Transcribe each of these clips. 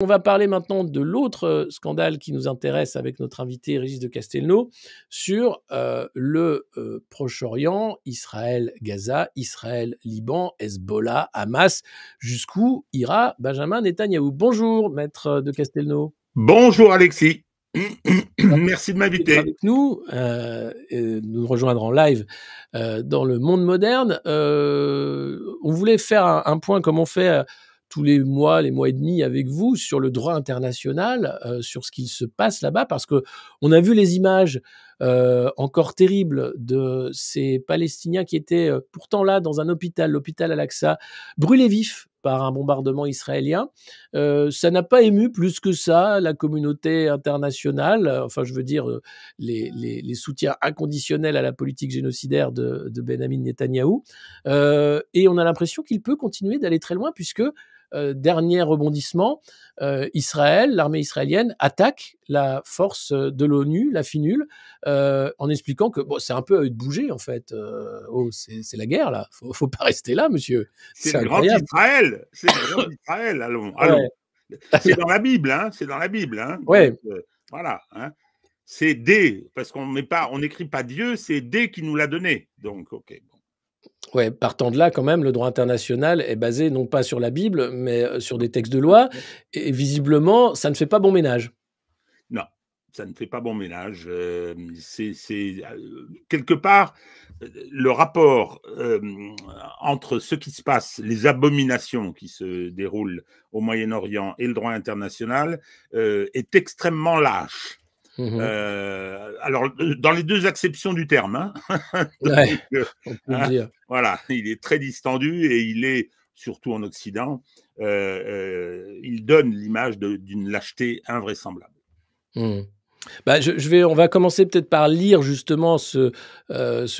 On va parler maintenant de l'autre scandale qui nous intéresse avec notre invité Régis de Castelnau sur le Proche-Orient, Israël-Gaza, Israël-Liban, Hezbollah, Hamas. Jusqu'où ira Benjamin Netanyahou? Bonjour, maître de Castelnau. Bonjour Alexis. Merci de m'inviter. Avec nous, nous rejoindre en live dans le monde moderne. On voulait faire un point comme on fait tous les mois et demi avec vous sur le droit international, sur ce qu'il se passe là-bas, parce que on a vu les images encore terribles de ces Palestiniens qui étaient pourtant là dans un hôpital, l'hôpital Al-Aqsa, brûlés vifs par un bombardement israélien. Ça n'a pas ému plus que ça la communauté internationale, enfin je veux dire les soutiens inconditionnels à la politique génocidaire de Benjamin Netanyahou. Et on a l'impression qu'il peut continuer d'aller très loin puisque dernier rebondissement, Israël, l'armée israélienne attaque la force de l'ONU, la FINUL, en expliquant que bon, c'est un peu à eux de bouger en fait. C'est la guerre là, faut pas rester là, monsieur. C'est le grand Israël, c'est le grand Israël. Allons. Ouais. C'est dans la Bible, hein. C'est dans la Bible, hein. Ouais. Donc, voilà. Hein. C'est D, parce qu'on n'écrit pas Dieu, c'est D qui nous l'a donné. Donc, ok. Bon. Ouais, partant de là, quand même, le droit international est basé non pas sur la Bible, mais sur des textes de loi. Et visiblement, ça ne fait pas bon ménage. Non, ça ne fait pas bon ménage. Quelque part, le rapport entre ce qui se passe, les abominations qui se déroulent au Moyen-Orient et le droit international est extrêmement lâche. Alors, dans les deux acceptions du terme, hein. Donc, ouais, on peut le dire. Voilà, il est très distendu et il est, surtout en Occident, il donne l'image d'une lâcheté invraisemblable. Bah, on va commencer peut-être par lire justement ce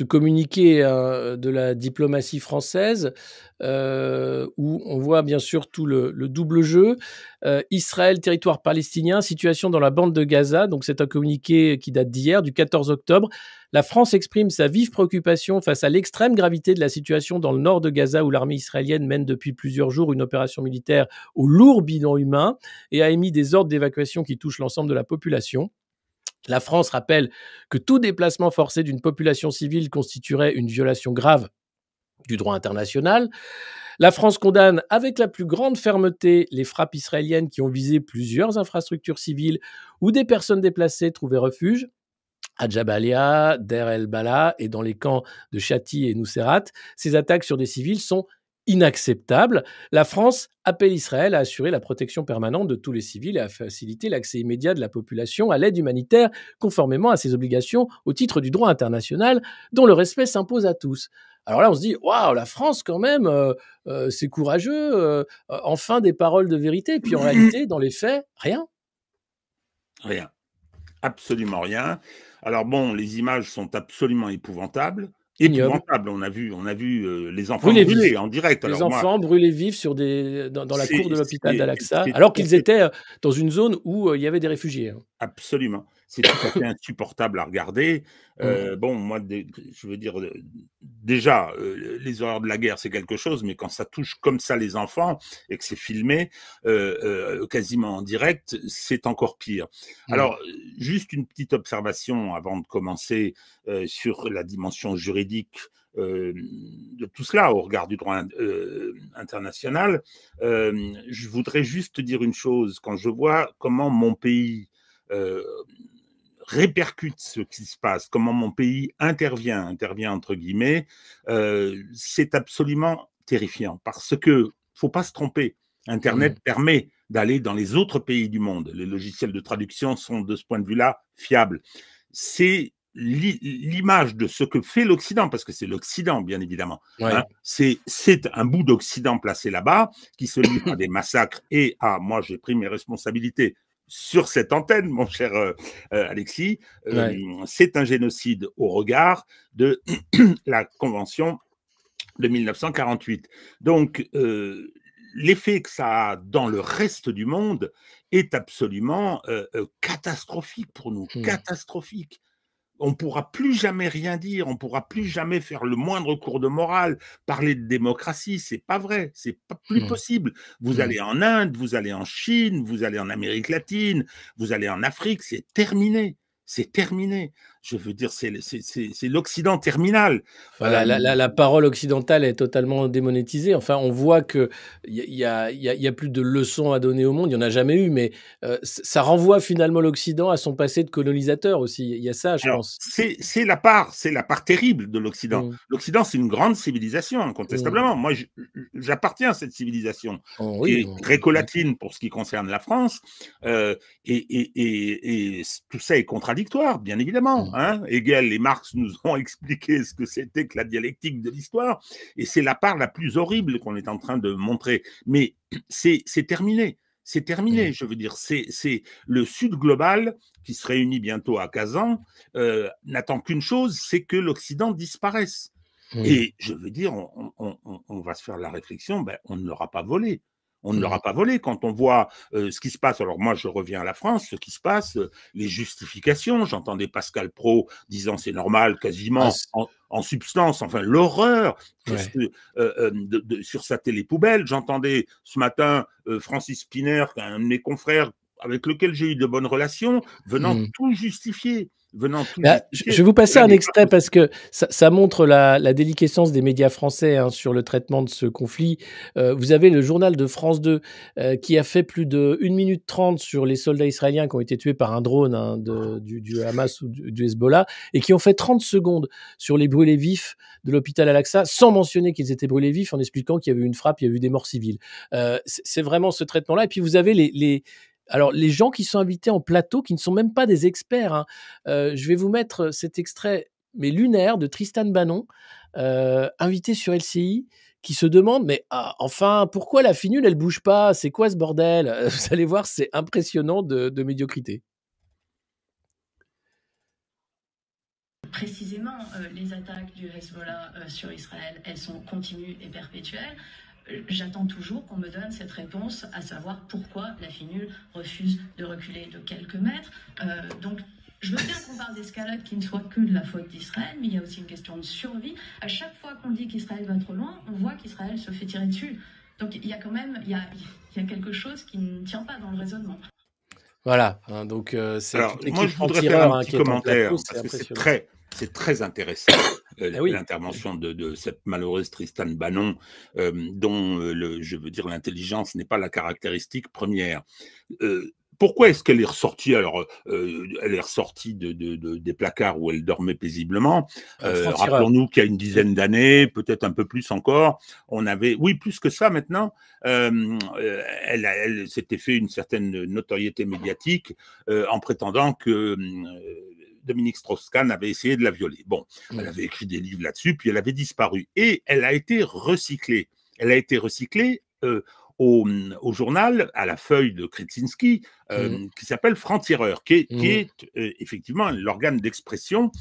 communiqué de la diplomatie française où on voit bien sûr tout le double jeu. Israël, territoire palestinien, situation dans la bande de Gaza. Donc c'est un communiqué qui date d'hier, du 14 octobre. La France exprime sa vive préoccupation face à l'extrême gravité de la situation dans le nord de Gaza où l'armée israélienne mène depuis plusieurs jours une opération militaire au lourd bilan humain et a émis des ordres d'évacuation qui touchent l'ensemble de la population. La France rappelle que tout déplacement forcé d'une population civile constituerait une violation grave du droit international. La France condamne avec la plus grande fermeté les frappes israéliennes qui ont visé plusieurs infrastructures civiles où des personnes déplacées trouvaient refuge, à Jabalia, Der el-Bala et dans les camps de Shati et Nuseirat. Ces attaques sur des civils sont inacceptables. La France appelle Israël à assurer la protection permanente de tous les civils et à faciliter l'accès immédiat de la population à l'aide humanitaire conformément à ses obligations au titre du droit international dont le respect s'impose à tous. Alors là, on se dit, waouh, la France quand même, c'est courageux, enfin des paroles de vérité. Et puis en réalité, dans les faits, rien. Rien. Absolument rien. Alors bon, les images sont absolument épouvantables. Épouvantable. On a vu les enfants brûlés en direct. Les enfants brûlés vifs dans la cour de l'hôpital d'Al-Aqsa, alors qu'ils étaient dans une zone où il y avait des réfugiés. Absolument. C'est tout à fait insupportable à regarder. Bon, moi, je veux dire, déjà, les horreurs de la guerre, c'est quelque chose, mais quand ça touche comme ça les enfants et que c'est filmé quasiment en direct, c'est encore pire. Alors, juste une petite observation avant de commencer sur la dimension juridique de tout cela au regard du droit international. Je voudrais juste dire une chose. Quand je vois comment mon pays répercute ce qui se passe, comment mon pays intervient entre guillemets, c'est absolument terrifiant parce que faut pas se tromper. Internet permet d'aller dans les autres pays du monde. Les logiciels de traduction sont de ce point de vue-là fiables. C'est l'image de ce que fait l'Occident, parce que c'est l'Occident, bien évidemment. Ouais. Hein, c'est un bout d'Occident placé là-bas qui se livre à des massacres et à, moi j'ai pris mes responsabilités sur cette antenne, mon cher Alexis, c'est un génocide au regard de la Convention de 1948. Donc, l'effet que ça a dans le reste du monde est absolument catastrophique pour nous, catastrophique. on ne pourra plus jamais rien dire, on ne pourra plus jamais faire le moindre cours de morale, parler de démocratie, c'est pas vrai, c'est pas plus Mmh. possible. Vous Mmh. allez en Inde, vous allez en Chine, vous allez en Amérique latine, vous allez en Afrique, c'est terminé. C'est terminé. Je veux dire, c'est l'Occident terminal. Enfin, la parole occidentale est totalement démonétisée. Enfin, on voit qu'il y a plus de leçons à donner au monde. Il y en a jamais eu, mais ça renvoie finalement l'Occident à son passé de colonisateur aussi. Il y a ça, je Alors, pense. c'est la part terrible de l'Occident. Mmh. L'Occident, c'est une grande civilisation, Mmh. incontestablement. Moi, j'appartiens à cette civilisation, Oh qui oui, est on d'accord. gréco-latine pour ce qui concerne la France, et tout ça est contradictoire, bien évidemment. Mmh. Hein. Hegel et Marx nous ont expliqué ce que c'était que la dialectique de l'histoire, et c'est la part la plus horrible qu'on est en train de montrer. Mais c'est terminé. C'est Mmh. terminé, je veux dire. C'est le Sud global qui se réunit bientôt à Kazan, n'attend qu'une chose, c'est que l'Occident disparaisse. Mmh. Et je veux dire, on va se faire la réflexion, ben, on ne l'aura pas volé. On ne Mmh. l'aura pas volé quand on voit ce qui se passe. Alors moi, je reviens à la France, ce qui se passe, les justifications. J'entendais Pascal Praud disant c'est normal, Ah quasiment en substance. Enfin, l'horreur. Qu'est-ce ouais. que sur sa télé poubelle. J'entendais ce matin Francis Spinner, un de mes confrères avec lequel j'ai eu de bonnes relations, venant Mmh. tout justifier. Venant tout Bah, je justifier. vais vous passer Cela un n'est pas extrait parce possible. que ça montre la déliquescence des médias français, hein, sur le traitement de ce conflit. Vous avez le journal de France 2, qui a fait plus de 1 minute 30 sur les soldats israéliens qui ont été tués par un drone, hein, du Hamas ou du Hezbollah et qui ont fait 30 secondes sur les brûlés vifs de l'hôpital Al-Aqsa, sans mentionner qu'ils étaient brûlés vifs, en expliquant qu'il y avait eu une frappe, il y a eu des morts civiles. C'est vraiment ce traitement-là et puis vous avez alors les gens qui sont invités en plateau, qui ne sont même pas des experts, hein. Je vais vous mettre cet extrait, mais lunaire, de Tristan Banon, invité sur LCI, qui se demande: «Mais enfin, pourquoi la finule, elle bouge pas? C'est quoi ce bordel?» Vous allez voir, c'est impressionnant de médiocrité. Précisément, les attaques du Hezbollah sur Israël, elles sont continues et perpétuelles. J'attends toujours qu'on me donne cette réponse, à savoir pourquoi la FINUL refuse de reculer de quelques mètres. Donc, je veux bien qu'on parle d'escalade qui ne soit que de la faute d'Israël, mais il y a aussi une question de survie. À chaque fois qu'on dit qu'Israël va trop loin, on voit qu'Israël se fait tirer dessus. Donc, il y a quand même il y a quelque chose qui ne tient pas dans le raisonnement. Voilà, hein, donc c'est Alors, toute moi, l'équipe je voudrais faire un anti-erreur, hein, petit qui est en plateau, commentaire, c'est parce que impressionnant. c'est très intéressant, Eh oui. l'intervention de cette malheureuse Tristan Banon, dont, je veux dire, l'intelligence n'est pas la caractéristique première. Pourquoi est-ce qu'elle est ressortie? Alors, elle est ressortie des placards où elle dormait paisiblement. Franc-tireur. Rappelons-nous qu'il y a une dizaine d'années, peut-être un peu plus encore, on avait, oui, plus que ça maintenant, elle s'était fait une certaine notoriété médiatique en prétendant que Dominique Strauss-Kahn avait essayé de la violer. Bon, elle Mmh. avait écrit des livres là-dessus, puis elle avait disparu. Et elle a été recyclée. Elle a été recyclée au journal, à la feuille de Kretinsky, Mmh. qui s'appelle Franc-Tireur, qui Mmh. est effectivement l'organe d'expression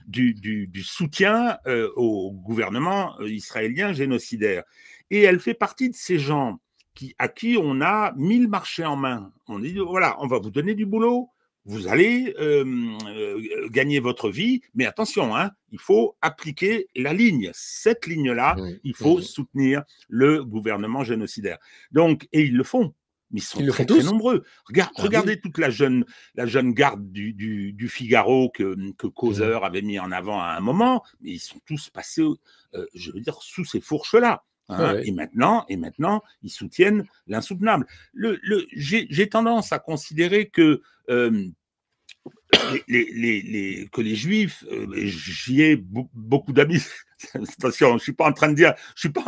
du soutien au gouvernement israélien génocidaire. Et elle fait partie de ces gens à qui on a mis le marché en main. On dit, voilà, on va vous donner du boulot, vous allez gagner votre vie, mais attention, hein, il faut appliquer la ligne. Cette ligne-là, Mmh. il faut Mmh. soutenir le gouvernement génocidaire. Donc, et ils le font. Mais ils sont Ils le font très très tous? nombreux. Ah oui. Regardez toute la jeune garde du Figaro que Mmh. Causeur avait mis en avant à un moment, mais ils sont tous passés, je veux dire, sous ces fourches-là. Ouais, Hein, ouais. et maintenant, ils soutiennent l'insoutenable. J'ai tendance à considérer que que les juifs, j'y ai beaucoup d'amis. Attention, je suis pas en train de dire, je suis pas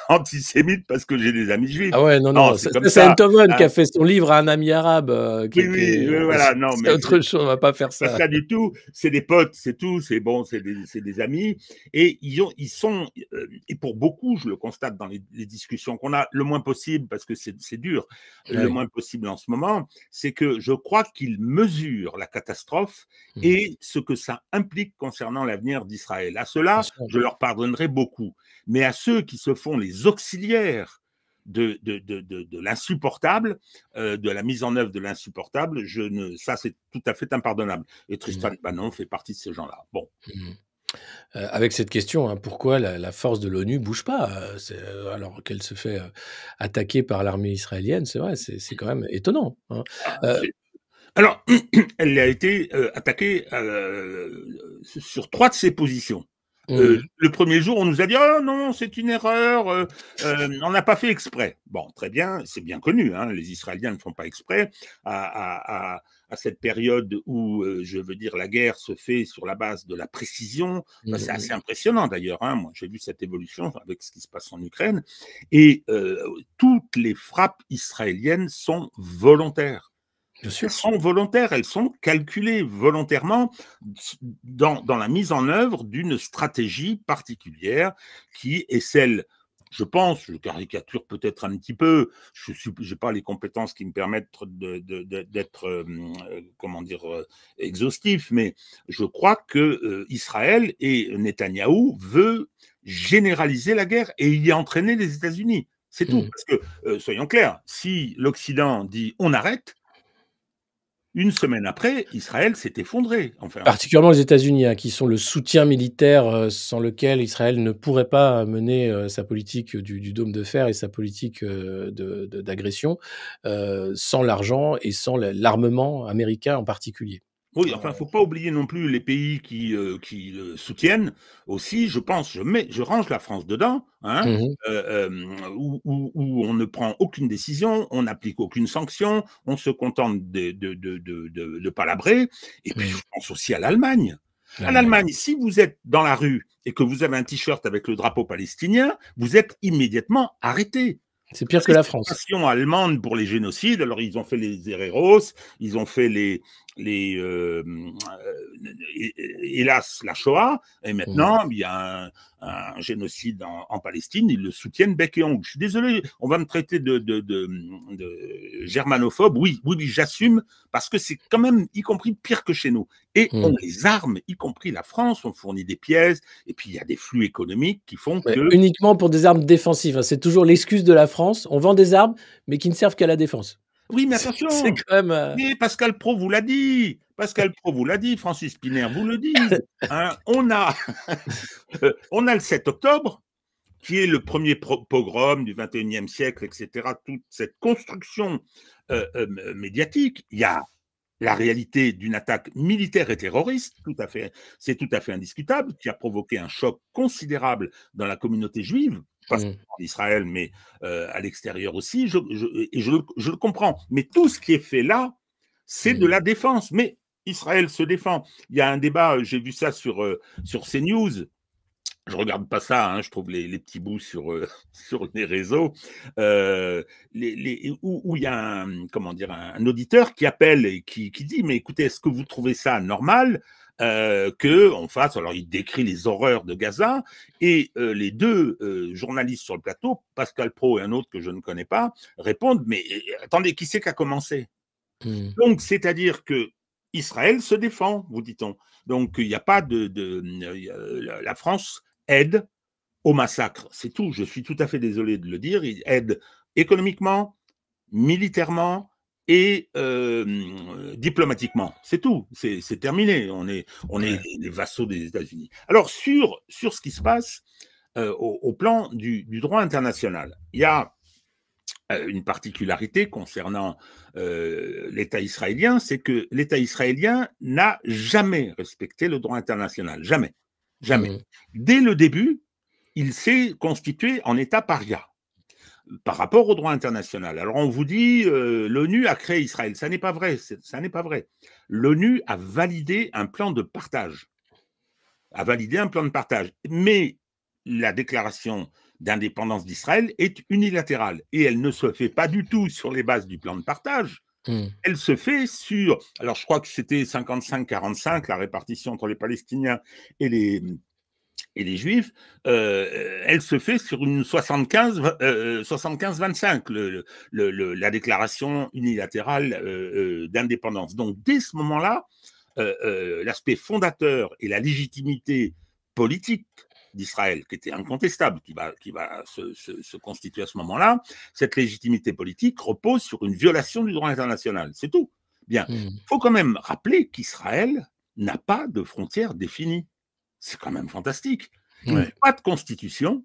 antisémite parce que j'ai des amis juifs. Ah ouais, non, Non, non, c'est ça comme c'est ça. Enthoven qui Hein. a fait son livre à un ami arabe, Oui, oui, voilà, non, c'est mais autre chose, on va pas faire pas ça. ça du tout. C'est des potes, c'est tout. C'est bon, c'est des amis. Et ils sont, et pour beaucoup, je le constate dans les discussions qu'on a, le moins possible, parce que c'est dur, le Ouais. moins possible en ce moment, c'est que je crois qu'ils mesurent la catastrophe Mmh. et ce que ça implique concernant l'avenir d'Israël. À Bien ceux-là, sûr. je leur pardonnerai beaucoup. Mais à ceux qui se font les auxiliaires de l'insupportable, de la mise en œuvre de l'insupportable, ça c'est tout à fait impardonnable. Et Tristan Banon fait partie de ces gens-là. Bon. Avec cette question, hein, pourquoi la force de l'ONU bouge pas alors qu'elle se fait attaquer par l'armée israélienne? C'est vrai, c'est quand même étonnant, hein. Alors, elle a été attaquée sur 3 de ses positions. Le premier jour, on nous a dit « Oh non, c'est une erreur, on n'a pas fait exprès ». Bon, très bien, c'est bien connu, hein, les Israéliens ne font pas exprès. À cette période où, je veux dire, la guerre se fait sur la base de la précision, c'est assez impressionnant d'ailleurs, hein, moi j'ai vu cette évolution avec ce qui se passe en Ukraine, et toutes les frappes israéliennes sont volontaires. Bien sûr. Elles sont volontaires, elles sont calculées volontairement dans la mise en œuvre d'une stratégie particulière qui est celle, je pense, je caricature peut-être un petit peu, je n'ai pas les compétences qui me permettent d'être, comment dire, exhaustif, mais je crois que Israël et Netanyahou veut généraliser la guerre et y entraîner les États-Unis. C'est tout. Parce que, soyons clairs, si l'Occident dit on arrête, une semaine après, Israël s'est effondré. Enfin, particulièrement les États-Unis, hein, qui sont le soutien militaire sans lequel Israël ne pourrait pas mener sa politique du dôme de fer et sa politique d'agression, sans l'argent et sans l'armement américain en particulier. Oui, enfin, il ne faut pas oublier non plus les pays qui le soutiennent aussi. Je pense, je range la France dedans, hein, où on ne prend aucune décision, on n'applique aucune sanction, on se contente de palabrer. Et puis, je pense aussi à l'Allemagne. À l'Allemagne, si vous êtes dans la rue et que vous avez un t-shirt avec le drapeau palestinien, vous êtes immédiatement arrté. C'est pire que la France. L'occupation allemande pour les génocides, alors ils ont fait les Héréros, ils ont fait hélas, la Shoah, et maintenant, il y a un génocide en Palestine, ils le soutiennent bec et ongle. Je suis désolé, on va me traiter de germanophobe, oui, j'assume, parce que c'est quand même, y compris pire que chez nous. Et on les arme, y compris la France, on fournit des pièces, et puis il y a des flux économiques qui font que... Uniquement pour des armes défensives, hein. C'est toujours l'excuse de la France, on vend des armes, mais qui ne servent qu'à la défense. Oui, mais attention, c'est quand même... Mais Pascal Praud vous l'a dit, Francis Piner vous le dit, hein, on a le 7 octobre, qui est le premier pogrom du 21e siècle, etc., toute cette construction médiatique. Il y a la réalité d'une attaque militaire et terroriste, c'est tout à fait indiscutable, qui a provoqué un choc considérable dans la communauté juive, pas seulement en Israël, mais à l'extérieur aussi, je le comprends. Mais tout ce qui est fait là, c'est de la défense. Mais Israël se défend. Il y a un débat, j'ai vu ça sur CNews, je regarde pas ça, hein, je trouve les petits bouts sur les réseaux, où il y a un auditeur qui appelle et qui dit « Mais écoutez, est-ce que vous trouvez ça normal qu'on fasse… » Alors, il décrit les horreurs de Gaza, et les deux journalistes sur le plateau, Pascal Praud et un autre que je ne connais pas, répondent « Mais attendez, qui c'est qui a commencé ?» Donc, c'est-à-dire que Israël se défend, vous dit-on. Donc, il n'y a pas la France aide au massacre, c'est tout. Je suis tout à fait désolé de le dire. Il aide économiquement, militairement et diplomatiquement. C'est tout. C'est terminé. On est les vassaux des États-Unis. Alors, sur ce qui se passe au plan du droit international, il y a une particularité concernant l'État israélien, c'est que l'État israélien n'a jamais respecté le droit international. Jamais. Jamais. Dès le début, il s'est constitué en État paria par rapport au droit international. Alors on vous dit, l'ONU a créé Israël. Ça n'est pas vrai. Ça n'est pas vrai. L'ONU a validé un plan de partage. Mais la déclaration d'indépendance d'Israël est unilatérale et elle ne se fait pas du tout sur les bases du plan de partage. Elle se fait sur, alors je crois que c'était 55-45, la répartition entre les Palestiniens et les Juifs, elle se fait sur une 75-25, la déclaration unilatérale d'indépendance. Donc dès ce moment-là, l'aspect fondateur et la légitimité politique d'Israël, qui était incontestable, qui va se constituer à ce moment-là, cette légitimité politique repose sur une violation du droit international. C'est tout. Bien. Il faut quand même rappeler qu'Israël n'a pas de frontières définies. C'est quand même fantastique. Il n'y a pas de constitution,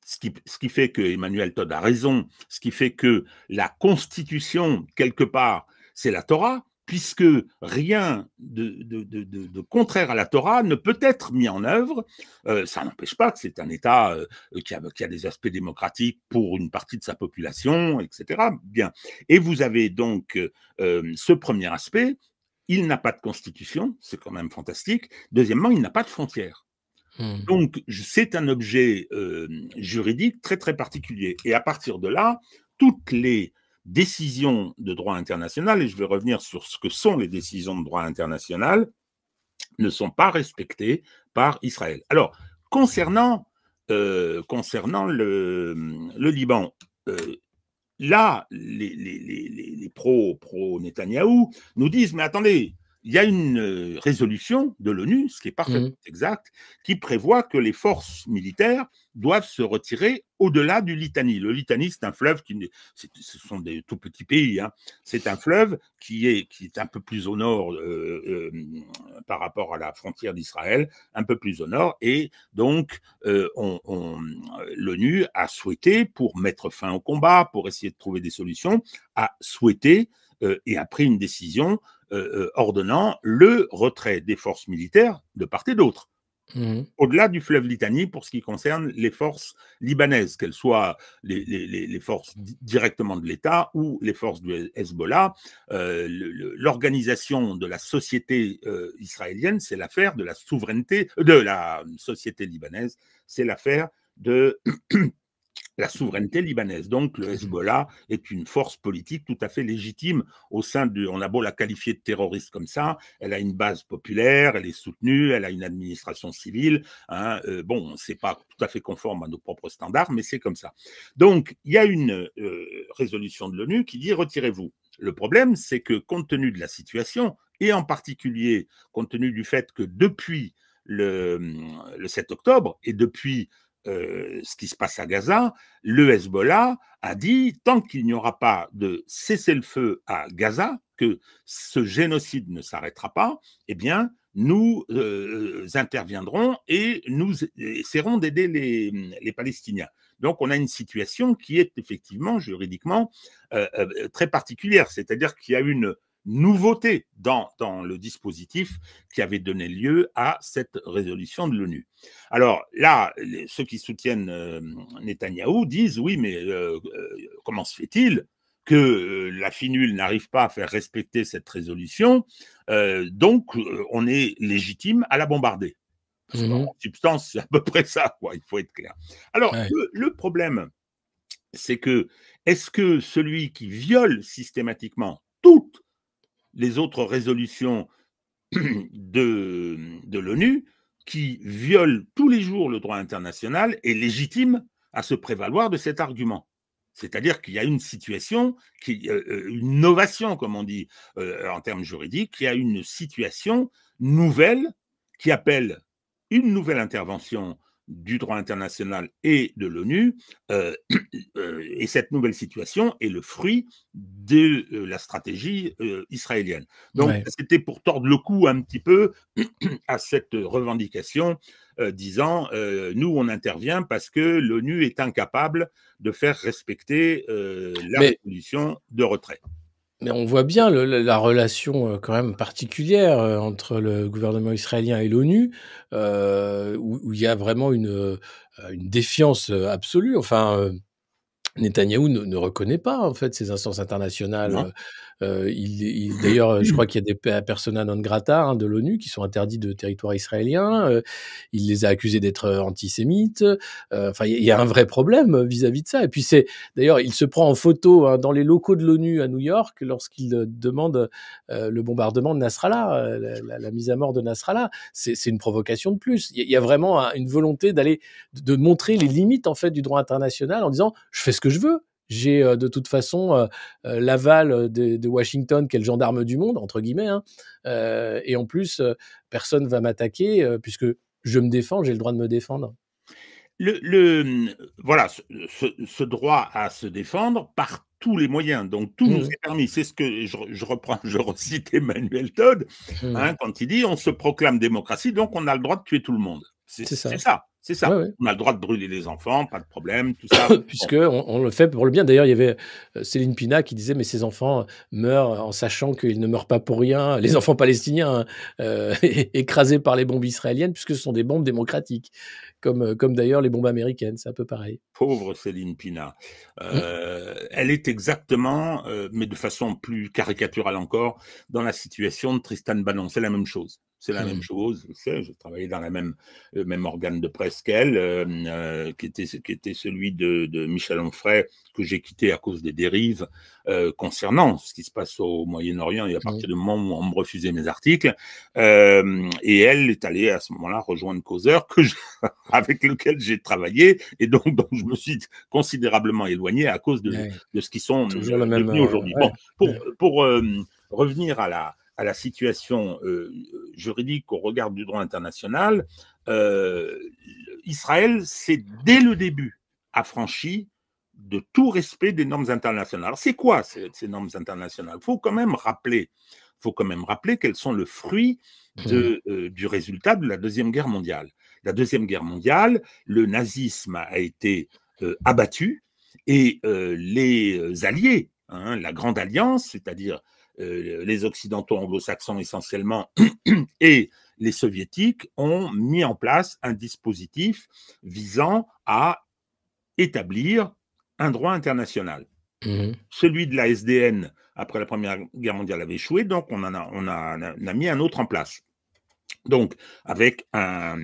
ce qui fait que Emmanuel Todd a raison, ce qui fait que la constitution, quelque part, c'est la Torah, puisque rien de contraire à la Torah ne peut être mis en œuvre. Ça n'empêche pas que c'est un État qui a des aspects démocratiques pour une partie de sa population, etc. Bien. Et vous avez donc ce premier aspect, il n'a pas de constitution, c'est quand même fantastique. Deuxièmement, il n'a pas de frontières. Donc, c'est un objet juridique très, très particulier. Et à partir de là, toutes les décisions de droit international, et je vais revenir sur ce que sont les décisions de droit international, ne sont pas respectées par Israël. Alors, concernant le Liban, là, les pro-Netanyahou nous disent, mais attendez, il y a une résolution de l'ONU, ce qui est parfaitement exact, qui prévoit que les forces militaires doivent se retirer au-delà du Litani. Le Litani, c'est un fleuve ce sont des tout petits pays, hein. C'est un fleuve qui est un peu plus au nord par rapport à la frontière d'Israël, un peu plus au nord, et donc l'ONU a souhaité, pour mettre fin au combat, pour essayer de trouver des solutions, a souhaité et a pris une décision ordonnant le retrait des forces militaires de part et d'autre. Au-delà du fleuve Litani pour ce qui concerne les forces libanaises, qu'elles soient les forces directement de l'État ou les forces du Hezbollah. L'organisation de la société israélienne, c'est l'affaire de la souveraineté, de la société libanaise, c'est l'affaire de la souveraineté libanaise. Donc, le Hezbollah est une force politique tout à fait légitime au sein de... On a beau la qualifier de terroriste comme ça, elle a une base populaire, elle est soutenue, elle a une administration civile. Hein, bon, c'est pas tout à fait conforme à nos propres standards, mais c'est comme ça. Donc, il y a une résolution de l'ONU qui dit « retirez-vous ». Le problème, c'est que compte tenu de la situation, et en particulier compte tenu du fait que depuis le 7 octobre et depuis ce qui se passe à Gaza, le Hezbollah a dit tant qu'il n'y aura pas de cessez-le-feu à Gaza, que ce génocide ne s'arrêtera pas, eh bien, nous interviendrons et nous essaierons d'aider les Palestiniens. Donc, on a une situation qui est effectivement juridiquement très particulière, c'est-à-dire qu'il y a une nouveauté dans le dispositif qui avait donné lieu à cette résolution de l'ONU. Alors là, ceux qui soutiennent Netanyahou disent oui, mais comment se fait-il que la FINUL n'arrive pas à faire respecter cette résolution, donc on est légitime à la bombarder. En substance, c'est à peu près ça, quoi, il faut être clair. Alors, le problème, c'est que, est-ce que celui qui viole systématiquement toutes les autres résolutions de l'ONU, qui violent tous les jours le droit international, est légitime à se prévaloir de cet argument? C'est-à-dire qu'il y a une situation, une novation, comme on dit en termes juridiques, il y a une situation nouvelle qui appelle une nouvelle intervention du droit international et de l'ONU, et cette nouvelle situation est le fruit de la stratégie israélienne. Donc, c'était pour tordre le cou un petit peu à cette revendication, disant nous, on intervient parce que l'ONU est incapable de faire respecter la résolution de retrait. Mais on voit bien la relation quand même particulière entre le gouvernement israélien et l'ONU, où il y a vraiment une défiance absolue. Enfin, Netanyahou ne reconnaît pas en fait ces instances internationales. D'ailleurs, je crois qu'il y a des persona non grata de l'ONU qui sont interdits de territoire israélien. Il les a accusés d'être antisémites. Enfin, il y a un vrai problème vis-à-vis de ça. Et puis d'ailleurs, il se prend en photo dans les locaux de l'ONU à New York lorsqu'il demande le bombardement de Nasrallah, la mise à mort de Nasrallah. C'est une provocation de plus. Il y a vraiment une volonté de montrer les limites en fait du droit international en disant je fais ce que je veux. J'ai de toute façon l'aval de Washington, qui est le gendarme du monde, entre guillemets, hein, et en plus, personne ne va m'attaquer puisque je me défends, j'ai le droit de me défendre. Voilà, ce droit à se défendre par tous les moyens. Donc, tout nous est permis. C'est ce que je recite Emmanuel Todd, hein, quand il dit on se proclame démocratie, donc on a le droit de tuer tout le monde. C'est ça. C'est ça. Ouais, ouais. On a le droit de brûler les enfants, pas de problème, tout ça. Puisqu'on le fait pour le bien. D'ailleurs, il y avait Céline Pina qui disait « Mais ces enfants meurent en sachant qu'ils ne meurent pas pour rien. » Les enfants palestiniens écrasés par les bombes israéliennes, puisque ce sont des bombes démocratiques, comme d'ailleurs les bombes américaines, c'est un peu pareil. Pauvre Céline Pina. Elle est exactement, mais de façon plus caricaturale encore, dans la situation de Tristan Bannon. C'est la même chose. C'est la même chose. Je sais, j'ai travaillé dans le même organe de presse qu'elle, qui était celui de Michel Onfray, que j'ai quitté à cause des dérives concernant ce qui se passe au Moyen-Orient et à partir du moment où on me refusait mes articles. Et elle est allée à ce moment-là rejoindre Causeur, avec lequel j'ai travaillé et dont je me suis considérablement éloigné à cause de ce qu'ils sont devenus aujourd'hui. Bon, pour revenir à la situation juridique au regard du droit international, Israël s'est dès le début affranchi de tout respect des normes internationales. Alors, c'est quoi ces normes internationales? Il faut quand même rappeler qu'elles sont le fruit du résultat de la Deuxième Guerre mondiale. La Deuxième Guerre mondiale, le nazisme a été abattu et les alliés, hein, la Grande Alliance, c'est-à-dire les Occidentaux anglo-saxons essentiellement et les Soviétiques ont mis en place un dispositif visant à établir un droit international. Celui de la SDN après la Première Guerre mondiale avait échoué, donc on a mis un autre en place. Donc, avec un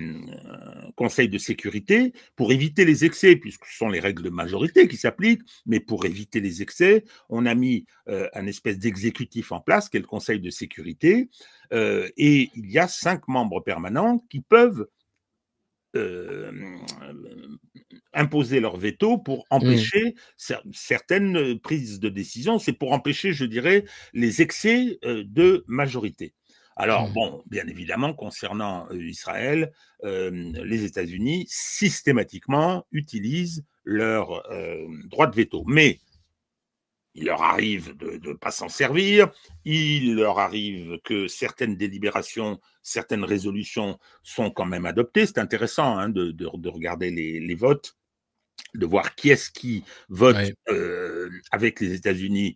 conseil de sécurité, pour éviter les excès, puisque ce sont les règles de majorité qui s'appliquent, mais pour éviter les excès, on a mis un espèce d'exécutif en place, qui est le conseil de sécurité, et il y a 5 membres permanents qui peuvent imposer leur veto pour empêcher certaines prises de décision. C'est pour empêcher, je dirais, les excès de majorité. Alors, bon, bien évidemment, concernant Israël, les États-Unis systématiquement utilisent leur droit de veto. Mais il leur arrive de ne pas s'en servir, il leur arrive que certaines délibérations, certaines résolutions sont quand même adoptées. C'est intéressant hein, de regarder les votes, de voir qui est-ce qui vote avec les États-Unis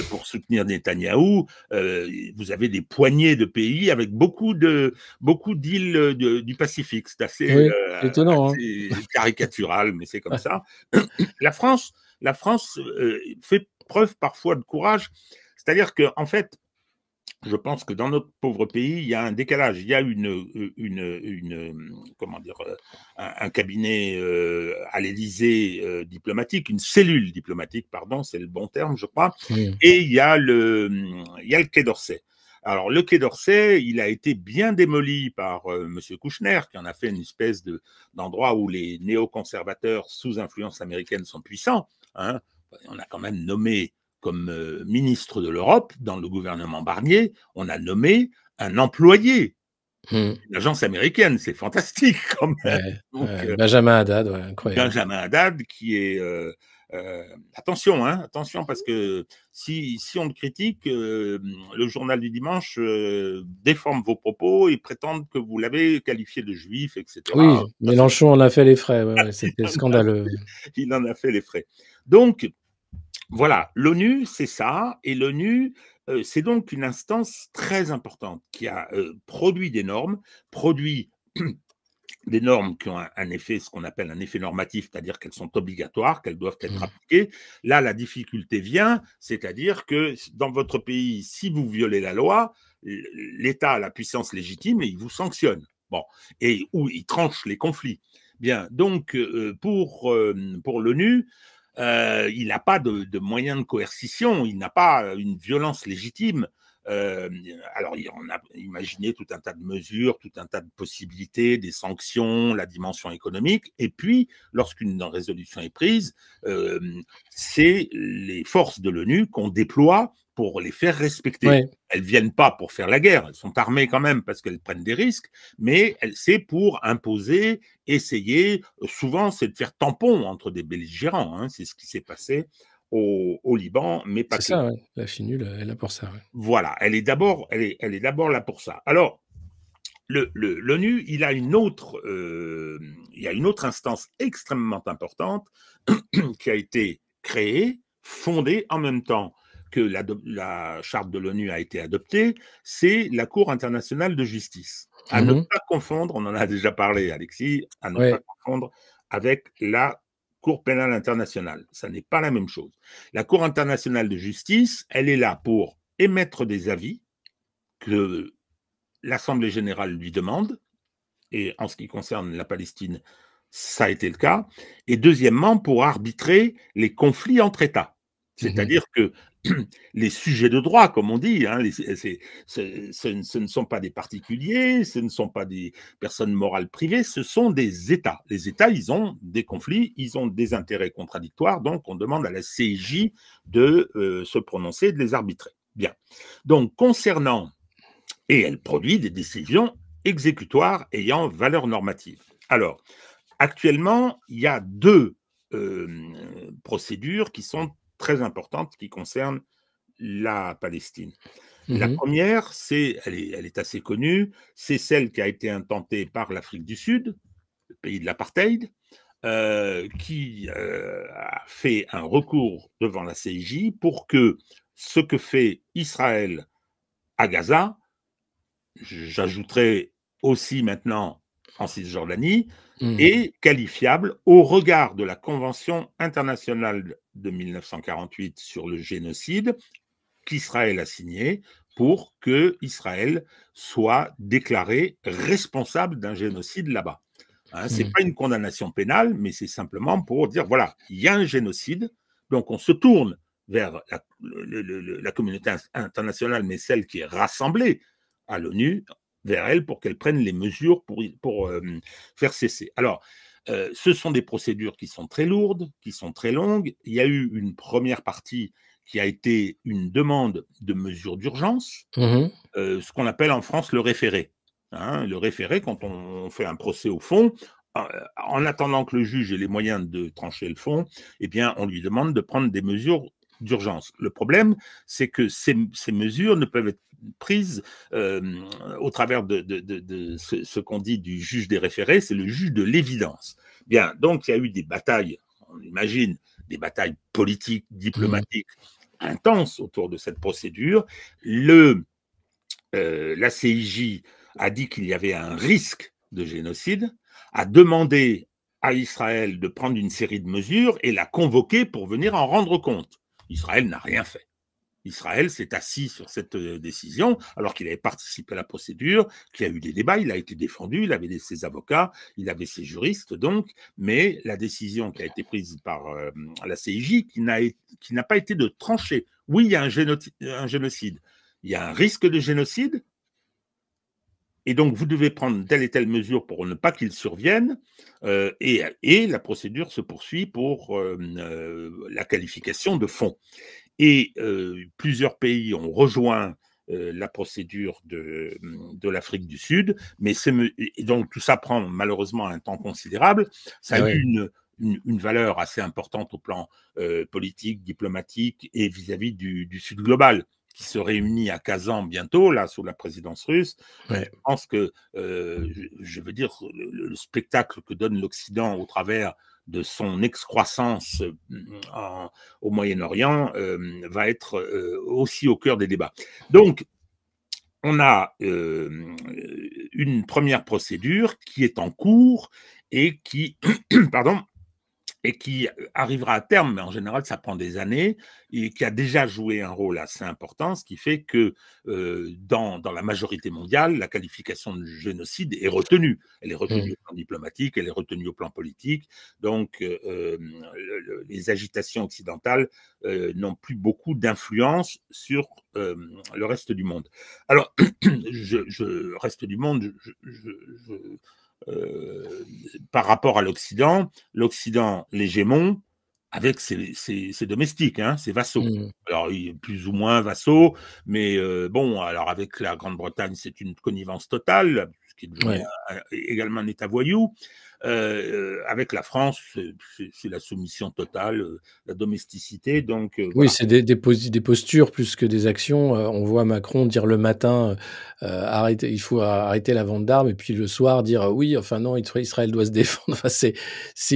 pour soutenir Netanyahou. Vous avez des poignées de pays avec beaucoup d'îles du Pacifique. C'est assez, étonnant, assez caricatural, mais c'est comme ça. La France fait preuve parfois de courage. C'est-à-dire qu'en fait, je pense que dans notre pauvre pays, il y a un décalage. Il y a comment dire, un cabinet à l'Élysée diplomatique, une cellule diplomatique, pardon, c'est le bon terme, je crois. Et il y a le Quai d'Orsay. Alors, le Quai d'Orsay, il a été bien démoli par M. Kouchner, qui en a fait une espèce d'endroit où les néoconservateurs sous influence américaine sont puissants. Hein. On a quand même nommé comme ministre de l'Europe, dans le gouvernement Barnier, on a nommé un employé d'une agence américaine. C'est fantastique quand même. Donc, Benjamin Haddad, incroyable. Benjamin Haddad qui est... attention, parce que si on le critique, le journal du dimanche déforme vos propos et prétendent que vous l'avez qualifié de juif, etc. Oui, Mélenchon en a fait les frais, c'était scandaleux. Il en a fait les frais. Donc, voilà, l'ONU, c'est ça, et l'ONU, c'est donc une instance très importante qui a produit des normes qui ont un effet, ce qu'on appelle un effet normatif, c'est-à-dire qu'elles sont obligatoires, qu'elles doivent être appliquées. Là, la difficulté vient, c'est-à-dire que dans votre pays, si vous violez la loi, l'État a la puissance légitime et il vous sanctionne. Bon, et où il tranche les conflits. Bien, donc pour l'ONU, il n'a pas de moyens de coercition, il n'a pas une violence légitime. Alors, on a imaginé tout un tas de mesures, tout un tas de possibilités, des sanctions, la dimension économique. Et puis, lorsqu'une résolution est prise, c'est les forces de l'ONU qu'on déploie pour les faire respecter. Ouais. Elles ne viennent pas pour faire la guerre, elles sont armées quand même parce qu'elles prennent des risques, mais c'est pour imposer, essayer, souvent c'est de faire tampon entre des belligérants, hein, c'est ce qui s'est passé au Liban, mais pas C'est que. ça, ouais. La finule, elle est là pour ça, ouais. Voilà, elle est d'abord là pour ça. Alors, l'ONU, il a une autre instance extrêmement importante qui a été créée, fondée en même temps que la charte de l'ONU a été adoptée, c'est la Cour internationale de justice. À ne Mmh. pas confondre, on en a déjà parlé, Alexis, à ne pas Ouais. confondre avec la Cour pénale internationale. Ça n'est pas la même chose. La Cour internationale de justice, elle est là pour émettre des avis que l'Assemblée générale lui demande, et en ce qui concerne la Palestine, ça a été le cas, et deuxièmement, pour arbitrer les conflits entre États. Mmh. C'est-à-dire que les sujets de droit, comme on dit, hein, ce ne sont pas des particuliers, ce ne sont pas des personnes morales privées, ce sont des États. Les États, ils ont des conflits, ils ont des intérêts contradictoires, donc on demande à la CIJ de se prononcer, de les arbitrer. Bien. Donc, concernant et elle produit des décisions exécutoires ayant valeur normative. Alors, actuellement, il y a deux procédures qui sont très importantes qui concernent la Palestine. La Mmh. première, elle est assez connue, c'est celle qui a été intentée par l'Afrique du Sud, le pays de l'apartheid, qui a fait un recours devant la CIJ pour que ce que fait Israël à Gaza, j'ajouterai aussi maintenant en Cisjordanie, Mmh. est qualifiable au regard de la Convention internationale de 1948 sur le génocide qu'Israël a signée pour que Israël soit déclaré responsable d'un génocide là-bas. Hein, ce n'est Mmh. pas une condamnation pénale, mais c'est simplement pour dire, voilà, il y a un génocide, donc on se tourne vers la communauté internationale, mais celle qui est rassemblée à l'ONU, vers elle pour qu'elle prenne les mesures pour faire cesser. Alors, ce sont des procédures qui sont très lourdes, qui sont très longues. Il y a eu une première partie qui a été une demande de mesures d'urgence, Mmh. ce qu'on appelle en France le référé. Hein, le référé, quand on fait un procès au fond, en attendant que le juge ait les moyens de trancher le fond, eh bien, on lui demande de prendre des mesures d'urgence. Le problème, c'est que ces mesures ne peuvent être prises au travers de ce qu'on dit du juge des référés, c'est le juge de l'évidence. Bien, donc il y a eu des batailles, on imagine, des batailles politiques, Mmh. diplomatiques intenses autour de cette procédure. La CIJ a dit qu'il y avait un risque de génocide, a demandé à Israël de prendre une série de mesures et l'a convoqué pour venir en rendre compte. Israël n'a rien fait. Israël s'est assis sur cette décision alors qu'il avait participé à la procédure, qu'il y a eu des débats, il a été défendu, il avait ses avocats, il avait ses juristes donc, mais la décision qui a été prise par la CIJ qui n'a pas été de trancher. Oui, il y a un génocide. Il y a un risque de génocide, et donc vous devez prendre telle et telle mesure pour ne pas qu'il survienne, et la procédure se poursuit pour la qualification de fond. Et plusieurs pays ont rejoint la procédure de l'Afrique du Sud, mais et donc tout ça prend malheureusement un temps considérable. Ça a Ah eu ouais. une valeur assez importante au plan politique, diplomatique et vis-à-vis du Sud global, qui se réunit à Kazan bientôt, là, sous la présidence russe. Je Ouais. pense que, je veux dire, le spectacle que donne l'Occident au travers de son excroissance au Moyen-Orient va être aussi au cœur des débats. Donc, on a une première procédure qui est en cours et qui, pardon, et qui arrivera à terme, mais en général, ça prend des années, et qui a déjà joué un rôle assez important, ce qui fait que dans la majorité mondiale, la qualification de génocide est retenue. Elle est retenue Mmh. au plan diplomatique, elle est retenue au plan politique. Donc, les agitations occidentales n'ont plus beaucoup d'influence sur le reste du monde. Alors, reste du monde, par rapport à l'Occident, l'Occident, l'hégémon, avec ses domestiques, hein, ses vassaux. Mmh. Alors, plus ou moins vassaux, mais bon, alors avec la Grande-Bretagne, c'est une connivence totale, ce qui est devenu Ouais. également un État voyou. Avec la France, c'est la soumission totale, la domesticité, donc Oui, voilà. c'est des postures plus que des actions. On voit Macron dire le matin, «Arrêtez il faut arrêter la vente d'armes» et puis le soir dire: «Oui, enfin non, Israël doit se défendre». Enfin, c'est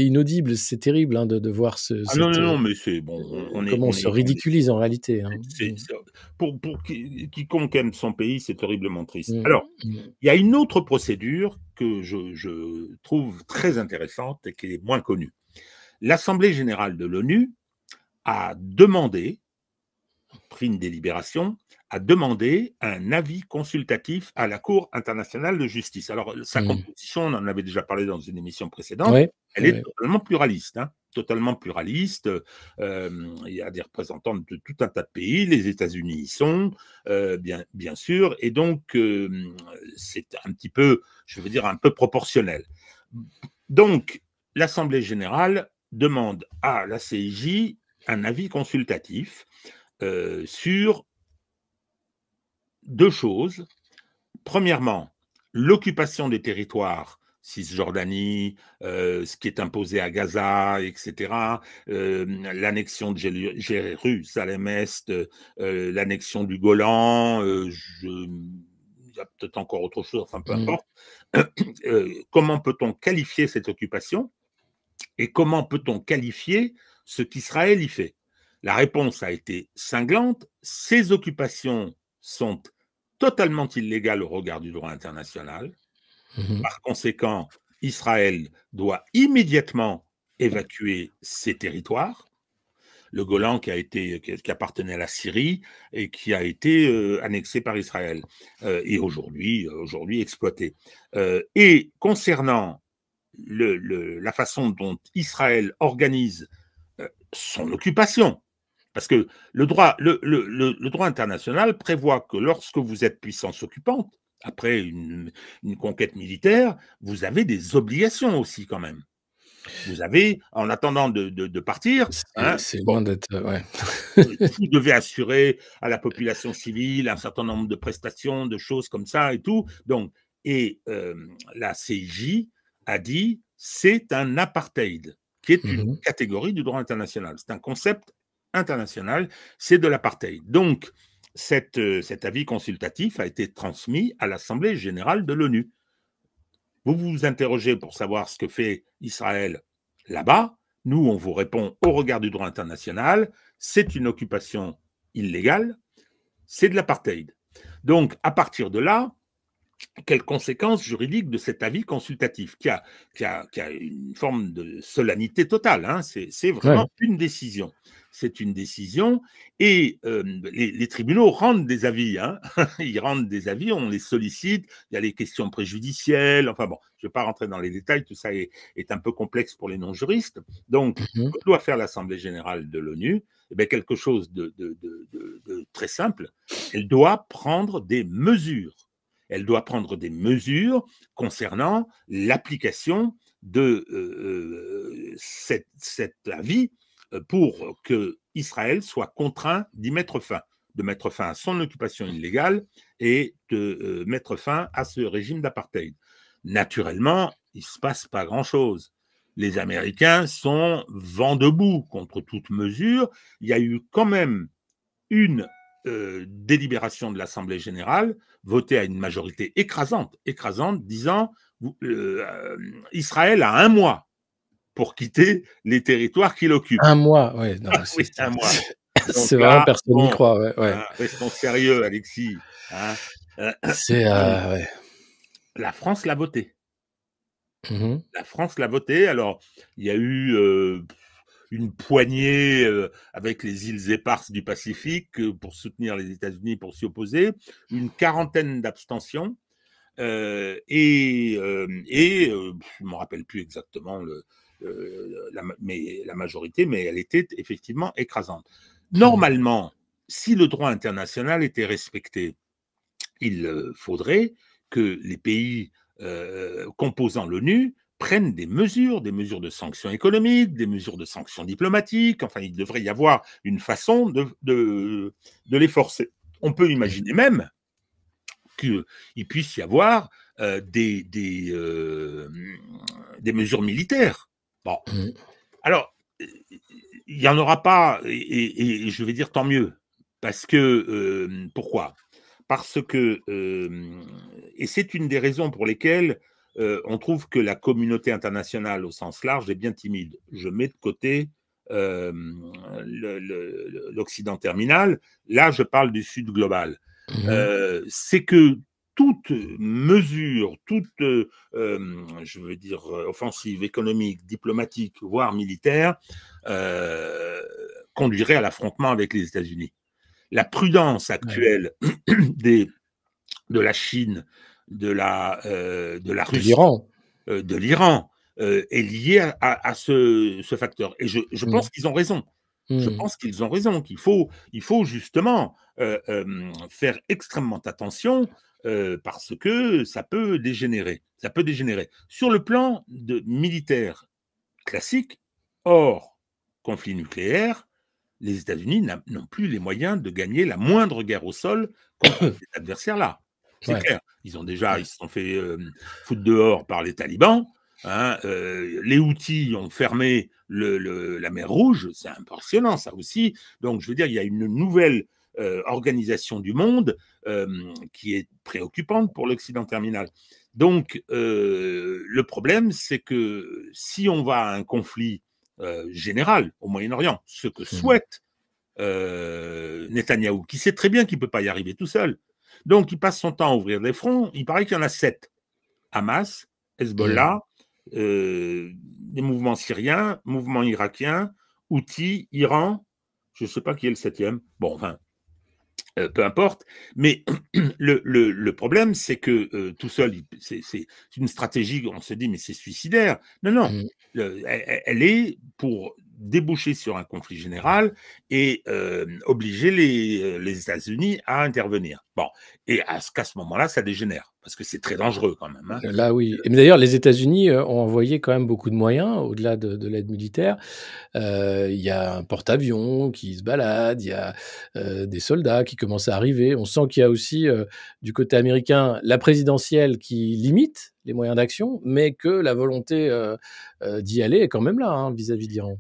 inaudible, c'est terrible, hein, de voir Ah non, non, non, mais c'est bon, comment on se ridiculise en réalité, hein. Mmh. pour quiconque aime son pays, c'est horriblement triste. Mmh. Alors, Mmh. il y a une autre procédure que je trouve très intéressante et qui est moins connue. L'Assemblée générale de l'ONU a demandé, pris une délibération, a demandé un avis consultatif à la Cour internationale de justice. Alors, sa Mmh. composition, on en avait déjà parlé dans une émission précédente, Ouais, elle est ouais. totalement pluraliste, hein, totalement pluraliste. Il y a des représentants de tout un tas de pays, les États-Unis y sont, bien sûr, et donc c'est un petit peu, je veux dire, un peu proportionnel. Donc, l'Assemblée générale demande à la CIJ un avis consultatif sur deux choses. Premièrement, l'occupation des territoires, Cisjordanie, ce qui est imposé à Gaza, etc., l'annexion de Jérusalem-Est, l'annexion du Golan, il y a peut-être encore autre chose, enfin peu Mmh. importe. Comment peut-on qualifier cette occupation et comment peut-on qualifier ce qu'Israël y fait? La réponse a été cinglante. Ces occupations sont totalement illégales au regard du droit international. Mmh. Par conséquent, Israël doit immédiatement évacuer ses territoires. Le Golan qui appartenait à la Syrie et qui a été annexé par Israël et aujourd'hui exploité. Et concernant la façon dont Israël organise son occupation, parce que le droit international prévoit que lorsque vous êtes puissance occupante, après une conquête militaire, vous avez des obligations aussi quand même. Vous avez, en attendant de partir, hein, C'est bon, loin d'être, ouais. vous devez assurer à la population civile un certain nombre de prestations, de choses comme ça et tout. Donc, et la CIJ a dit c'est un apartheid, qui est une Mmh. catégorie du droit international. C'est un concept international, c'est de l'apartheid. Donc, cet avis consultatif a été transmis à l'Assemblée générale de l'ONU. Vous vous interrogez pour savoir ce que fait Israël là-bas. Nous, on vous répond au regard du droit international, c'est une occupation illégale, c'est de l'apartheid. Donc, à partir de là, quelles conséquences juridiques de cet avis consultatif qui a une forme de solennité totale, hein, c'est Ouais. vraiment une décision. C'est une décision et les tribunaux rendent des avis. Hein. Ils rendent des avis, on les sollicite, il y a les questions préjudicielles, enfin bon, je ne vais pas rentrer dans les détails, tout ça est un peu complexe pour les non-juristes. Donc, Mmh. que doit faire l'Assemblée générale de l'ONU? Eh bien, quelque chose de très simple, elle doit prendre des mesures. Elle doit prendre des mesures concernant l'application de cet avis pour que Israël soit contraint d'y mettre fin, de mettre fin à son occupation illégale et de mettre fin à ce régime d'apartheid. Naturellement, il ne se passe pas grand-chose. Les Américains sont vent debout contre toute mesure. Il y a eu quand même une délibération de l'Assemblée générale votée à une majorité écrasante, disant Israël a 1 mois pour quitter les territoires qu'il occupe. 1 mois, ouais, non, mais Oui, 1 mois. Donc c'est vraiment là, personne n'y bon, croit, ouais, ouais. hein, restons sérieux, Alexis. Hein. C'est, ouais. La France l'a voté. Mmh. La France l'a voté. Alors, il y a eu une poignée avec les îles éparses du Pacifique pour soutenir les États-Unis pour s'y opposer, une quarantaine d'abstentions et je ne me rappelle plus exactement la majorité, mais elle était effectivement écrasante. Mmh. Normalement, si le droit international était respecté, il faudrait que les pays composant l'ONU prennent des mesures de sanctions économiques, des mesures de sanctions diplomatiques. Enfin, il devrait y avoir une façon de les forcer. On peut imaginer même qu'il puisse y avoir des mesures militaires. Bon. Alors, il n'y en aura pas, et je vais dire tant mieux. Parce que, pourquoi? Parce que, et c'est une des raisons pour lesquelles on trouve que la communauté internationale au sens large est bien timide. Je mets de côté l'Occident terminal. Là, je parle du Sud global. C'est que toute mesure, toute, je veux dire, offensive économique, diplomatique, voire militaire, conduirait à l'affrontement avec les États-Unis. La prudence actuelle de la Chine, de la Russie, de l'Iran, est liée à ce facteur. Et je pense qu'ils ont raison. Je pense qu'ils ont raison, qu'il faut justement faire extrêmement attention parce que ça peut dégénérer. Ça peut dégénérer. Sur le plan militaire classique, hors conflit nucléaire, les États-Unis n'ont plus les moyens de gagner la moindre guerre au sol contre cet adversaire-là. C'est clair. Ils se sont fait foutre dehors par les talibans. Hein, les Houthis ont fermé la mer Rouge. C'est impressionnant, ça aussi. Donc, je veux dire, il y a une nouvelle organisation du monde qui est préoccupante pour l'Occident terminal. Donc, le problème, c'est que si on va à un conflit général au Moyen-Orient, ce que souhaite Netanyahou, qui sait très bien qu'il ne peut pas y arriver tout seul. Donc, il passe son temps à ouvrir des fronts. Il paraît qu'il y en a 7. Hamas, Hezbollah, des mouvements syriens, mouvements irakiens, Houthis, Iran, je ne sais pas qui est le 7e. Bon, enfin, peu importe. Mais le problème, c'est que tout seul, c'est une stratégie, on se dit, mais c'est suicidaire. Non, non. Elle est pour déboucher sur un conflit général et obliger les États-Unis à intervenir. Bon, et qu'à ce moment-là, ça dégénère, parce que c'est très dangereux quand même. Hein. Là, oui. Mais d'ailleurs, les États-Unis ont envoyé quand même beaucoup de moyens, au-delà de l'aide militaire. Il y a un porte-avions qui se balade, il y a des soldats qui commencent à arriver. On sent qu'il y a aussi, du côté américain, la présidentielle qui limite les moyens d'action, mais que la volonté d'y aller est quand même là, hein, vis-à-vis de l'Iran.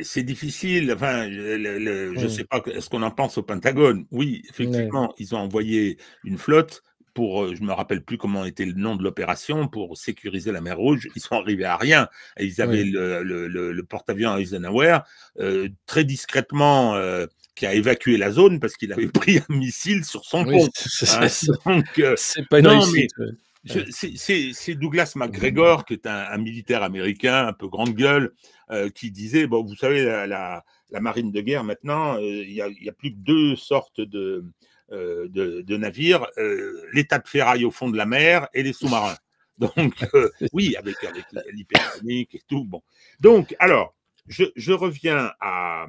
C'est difficile. Enfin, je ne sais pas ce qu'on en pense au Pentagone. Oui, effectivement, ils ont envoyé une flotte pour, je ne me rappelle plus comment était le nom de l'opération, pour sécuriser la mer Rouge. Ils sont arrivés à rien. Et ils avaient le porte-avions Eisenhower, très discrètement, qui a évacué la zone parce qu'il avait pris un missile sur son pont. Donc, c'est pas une réussite. C'est Douglas MacGregor, qui est un militaire américain, un peu grande gueule, qui disait, bon, vous savez, la marine de guerre, maintenant, il y a plus que 2 sortes de navires, les tas de ferraille au fond de la mer et les sous-marins. Donc, oui, avec l'hypersonique et tout. Bon. Donc, alors, je reviens à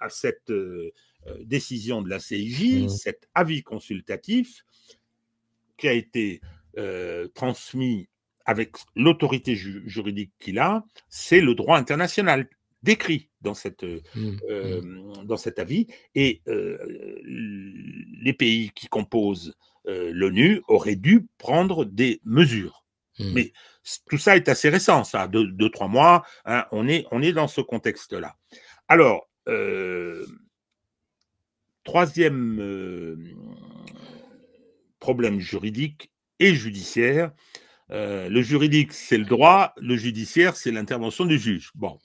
cette décision de la CIJ, cet avis consultatif qui a été transmis avec l'autorité juridique qu'il a, c'est le droit international décrit dans cet avis. Et les pays qui composent l'ONU auraient dû prendre des mesures. Mais tout ça est assez récent, ça, 2-3 mois. Hein, on est dans ce contexte-là. Alors, troisième problème juridique et judiciaire. Le juridique, c'est le droit. Le judiciaire, c'est l'intervention du juge. Bon,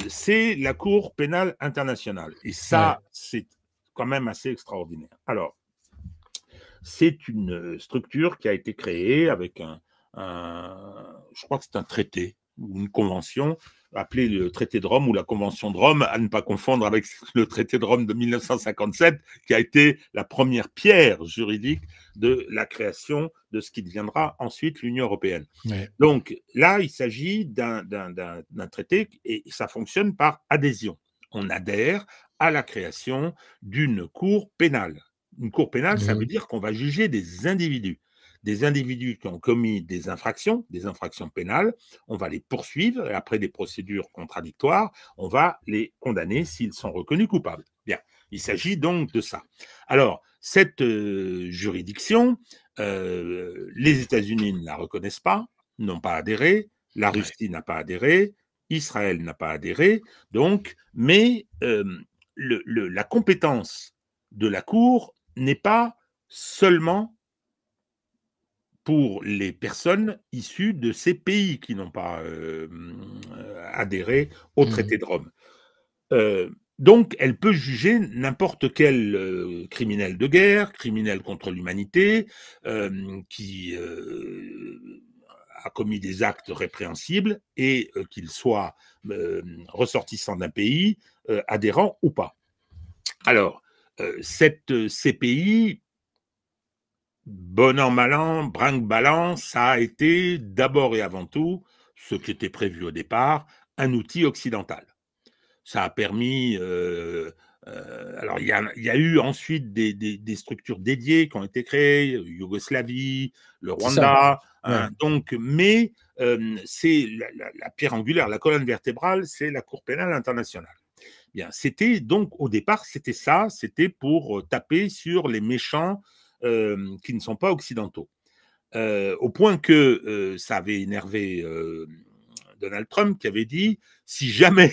c'est la Cour pénale internationale. Et ça, c'est quand même assez extraordinaire. Alors, c'est une structure qui a été créée avec je crois que c'est un traité ou une convention appelé le traité de Rome ou la convention de Rome, à ne pas confondre avec le traité de Rome de 1957, qui a été la première pierre juridique de la création de ce qui deviendra ensuite l'Union européenne. Donc là, il s'agit d'un traité et ça fonctionne par adhésion. On adhère à la création d'une cour pénale. Une cour pénale, ça veut dire qu'on va juger des individus. des individus qui ont commis des infractions pénales, on va les poursuivre et après des procédures contradictoires, on va les condamner s'ils sont reconnus coupables. Bien, il s'agit donc de ça. Alors, cette juridiction, les États-Unis ne la reconnaissent pas, n'ont pas adhéré, la Russie n'a pas adhéré, Israël n'a pas adhéré, donc, mais la compétence de la Cour n'est pas seulement pour les personnes issues de ces pays qui n'ont pas adhéré au traité de Rome. Donc, elle peut juger n'importe quel criminel de guerre, criminel contre l'humanité, qui a commis des actes répréhensibles et qu'il soit ressortissant d'un pays, adhérent ou pas. Alors, cette CPI, bon an, mal an, brinque-ballant, ça a été d'abord et avant tout, ce qui était prévu au départ, un outil occidental. Ça a permis... alors, il y a eu ensuite des structures dédiées qui ont été créées, Yougoslavie, le Rwanda, hein, donc, mais c'est la pierre angulaire, la colonne vertébrale, c'est la Cour pénale internationale. Bien, c'était donc, au départ, c'était ça, c'était pour taper sur les méchants qui ne sont pas occidentaux. Au point que ça avait énervé Donald Trump qui avait dit, si jamais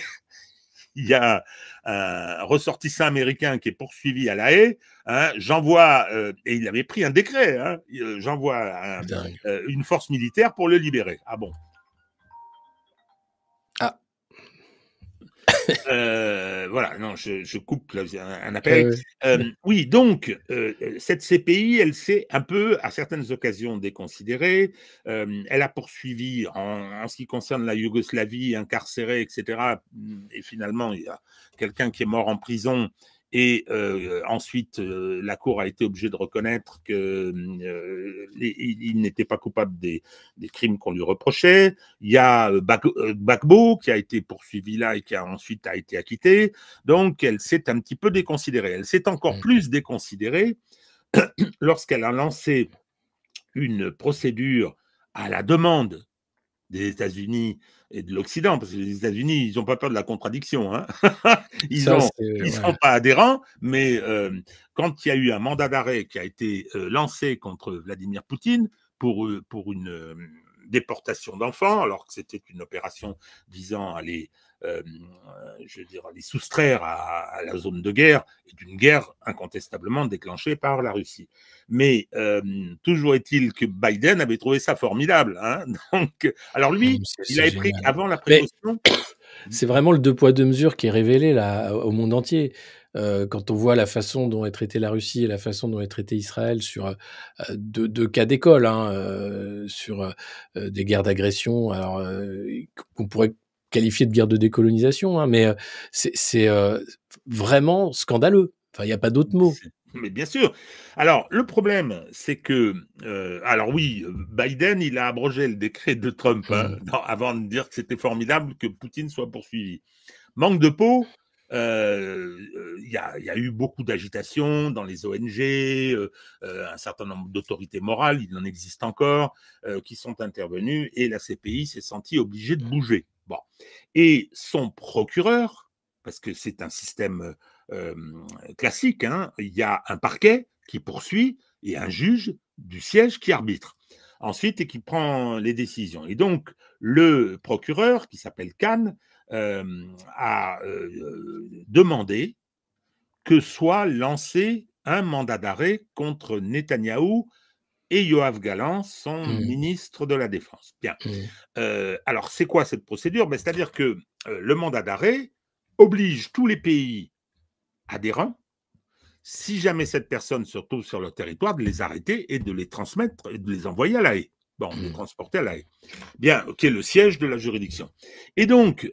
il y a un ressortissant américain qui est poursuivi à La Haye, hein, j'envoie, et il avait pris un décret, hein, j'envoie une force militaire pour le libérer. Ah bon? Ah. Voilà, non, je coupe là, un appel. Oui, donc, cette CPI, elle s'est un peu, à certaines occasions, déconsidérée. Elle a poursuivi, en ce qui concerne la Yougoslavie, incarcérée, etc. Et finalement, il y a quelqu'un qui est mort en prison. Et ensuite, la Cour a été obligée de reconnaître qu'il n'était pas coupable des crimes qu'on lui reprochait. Il y a Gbagbo qui a été poursuivi là et qui a ensuite été acquitté. Donc, elle s'est un petit peu déconsidérée. Elle s'est encore plus déconsidérée lorsqu'elle a lancé une procédure à la demande des États-Unis et de l'Occident, parce que les États-Unis, ils n'ont pas peur de la contradiction. Hein. Ils ne sont pas adhérents, mais quand il y a eu un mandat d'arrêt qui a été lancé contre Vladimir Poutine pour une déportation d'enfants, alors que c'était une opération visant à les, je veux dire, à les soustraire à la zone de guerre, et d'une guerre incontestablement déclenchée par la Russie. Mais toujours est-il que Biden avait trouvé ça formidable. Hein. Donc, alors lui, il avait pris avant la précaution. C'est vraiment le deux poids deux mesures qui est révélé là au monde entier. Quand on voit la façon dont est traitée la Russie et la façon dont est traité Israël sur deux cas d'école, hein, sur des guerres d'agression, alors qu'on pourrait qualifier de guerre de décolonisation, hein, mais c'est vraiment scandaleux. Enfin, il n'y a pas d'autre mot. Mais bien sûr. Alors, le problème, c'est que, alors oui, Biden, il a abrogé le décret de Trump hein, avant de dire que c'était formidable que Poutine soit poursuivi. Manque de peau, il y a eu beaucoup d'agitation dans les ONG, un certain nombre d'autorités morales, il en existe encore, qui sont intervenues et la CPI s'est sentie obligée de bouger. Bon. Et son procureur, parce que c'est un système classique, hein, il y a un parquet qui poursuit et un juge du siège qui arbitre. Ensuite, et qui prend les décisions. Et donc, le procureur, qui s'appelle Khan, a demandé que soit lancé un mandat d'arrêt contre Netanyahou et Yoav Gallant, son ministre de la Défense. Bien. Alors, c'est quoi cette procédure? Ben, c'est-à-dire que le mandat d'arrêt oblige tous les pays adhérents, si jamais cette personne se retrouve sur leur territoire, de les arrêter et de les transmettre et de les envoyer à La Haye. Bon, de les transporter à La Haye. Bien, qui est le siège de la juridiction. Et donc,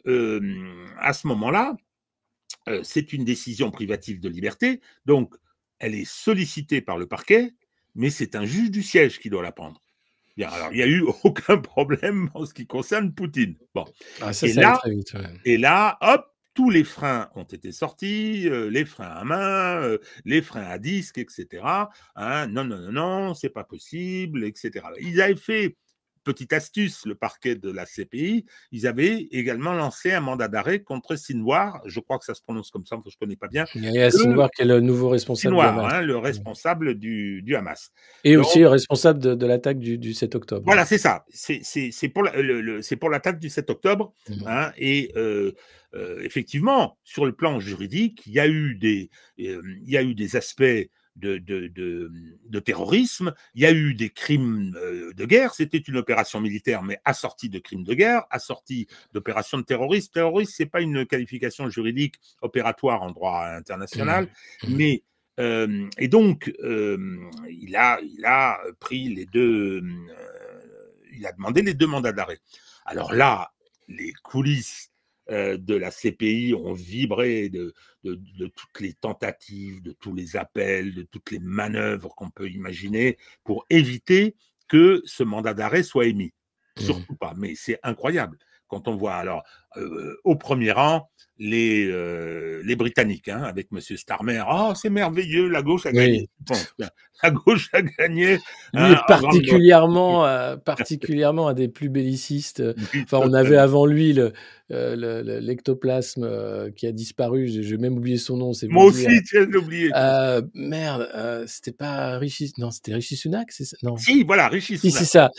à ce moment-là, c'est une décision privative de liberté, donc elle est sollicitée par le parquet, mais c'est un juge du siège qui doit la prendre. Bien, alors, il n'y a eu aucun problème en ce qui concerne Poutine. Bon. Ah, ça allait très vite. Ouais. Et là, hop, tous les freins ont été sortis, les freins à main, les freins à disque, etc. Hein, non, non, non, non, c'est pas possible, etc. Ils avaient fait, petite astuce, le parquet de la CPI, ils avaient également lancé un mandat d'arrêt contre Sinwar, je crois que ça se prononce comme ça, je ne connais pas bien. Il y a Sinwar qui est le nouveau responsable du Hamas. Hein, le responsable du Hamas. Et donc, aussi responsable de l'attaque du 7 octobre. Voilà, c'est ça. C'est pour l'attaque du 7 octobre. Hein, et effectivement, sur le plan juridique, il y a eu des aspects de terrorisme, il y a eu des crimes de guerre, c'était une opération militaire, mais assortie de crimes de guerre, assortie d'opérations de terrorisme. Terroriste, c'est pas une qualification juridique opératoire en droit international, mais et donc il a pris les deux, il a demandé les 2 mandats d'arrêt. Alors là, les coulisses de la CPI ont vibré de toutes les tentatives, de tous les appels, de toutes les manœuvres qu'on peut imaginer pour éviter que ce mandat d'arrêt soit émis. Surtout pas, mais c'est incroyable. Quand on voit alors au premier rang les Britanniques, hein, avec M. Starmer, oh c'est merveilleux, la gauche a gagné. Bon, la gauche a gagné. Lui est particulièrement un des plus bellicistes. Enfin, on avait avant lui l'ectoplasme qui a disparu. J'ai même oublié son nom. Moi aussi, tu l'as oublié. Merde, c'était pas Rishi. Non, c'était Rishi Sunak, c'est ça? Non. Si, voilà, Rishi Sunak. Si, c'est ça.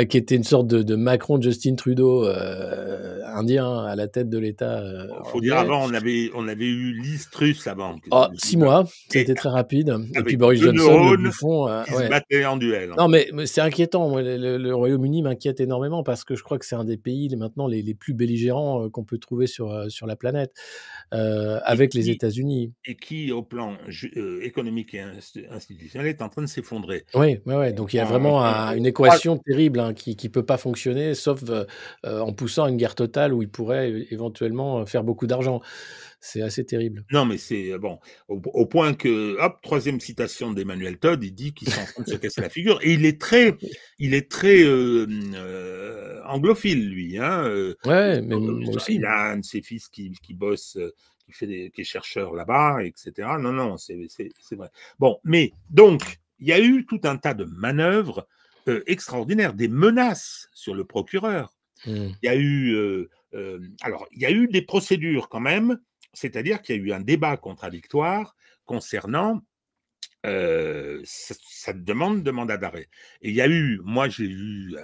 Qui était une sorte de Macron, Justin Trudeau, indien à la tête de l'État. Faut dire, avant, on avait eu Liz Truss avant. 6 mois, ça a été très rapide. Et puis Boris Johnson, le bouffon. Qui se battait en duel. Non, mais c'est inquiétant. Moi, le Royaume-Uni m'inquiète énormément parce que je crois que c'est un des pays maintenant les plus belligérants qu'on peut trouver sur la planète, avec les États-Unis. Et qui, au plan économique et institutionnel, est en train de s'effondrer. Oui. Donc il y a vraiment une équation terrible qui ne peut pas fonctionner, sauf en poussant à une guerre totale où il pourrait éventuellement faire beaucoup d'argent. C'est assez terrible. Non, mais c'est bon, au point que, hop, 3e citation d'Emmanuel Todd, il dit qu'il est en train de se casser la figure. Et il est très anglophile, lui. Hein, ouais, mais moi aussi. Il a un de ses fils qui bosse, qui est chercheur là-bas, etc. Non, c'est vrai. Bon, mais donc, il y a eu tout un tas de manœuvres extraordinaires, des menaces sur le procureur. Il y a eu, alors, il y a eu des procédures quand même. C'est-à-dire qu'il y a eu un débat contradictoire concernant cette demande de mandat d'arrêt. Et il y a eu, moi j'ai vu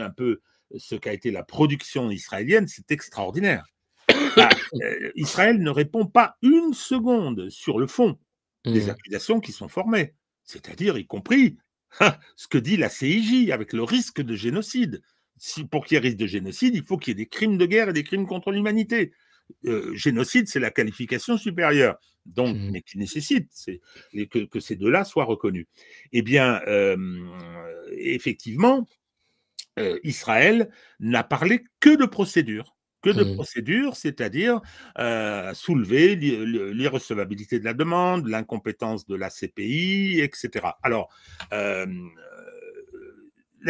un peu ce qu'a été la production israélienne, c'est extraordinaire. Israël ne répond pas une seconde sur le fond des accusations qui sont formées, c'est-à-dire y compris ce que dit la CIJ avec le risque de génocide. Pour qu'il y ait risque de génocide, il faut qu'il y ait des crimes de guerre et des crimes contre l'humanité. Génocide, c'est la qualification supérieure, donc, mais qui nécessite que ces deux-là soient reconnus. Eh bien, effectivement, Israël n'a parlé que de procédure. C'est-à-dire soulever l'irrecevabilité de la demande, l'incompétence de la CPI, etc. Alors, la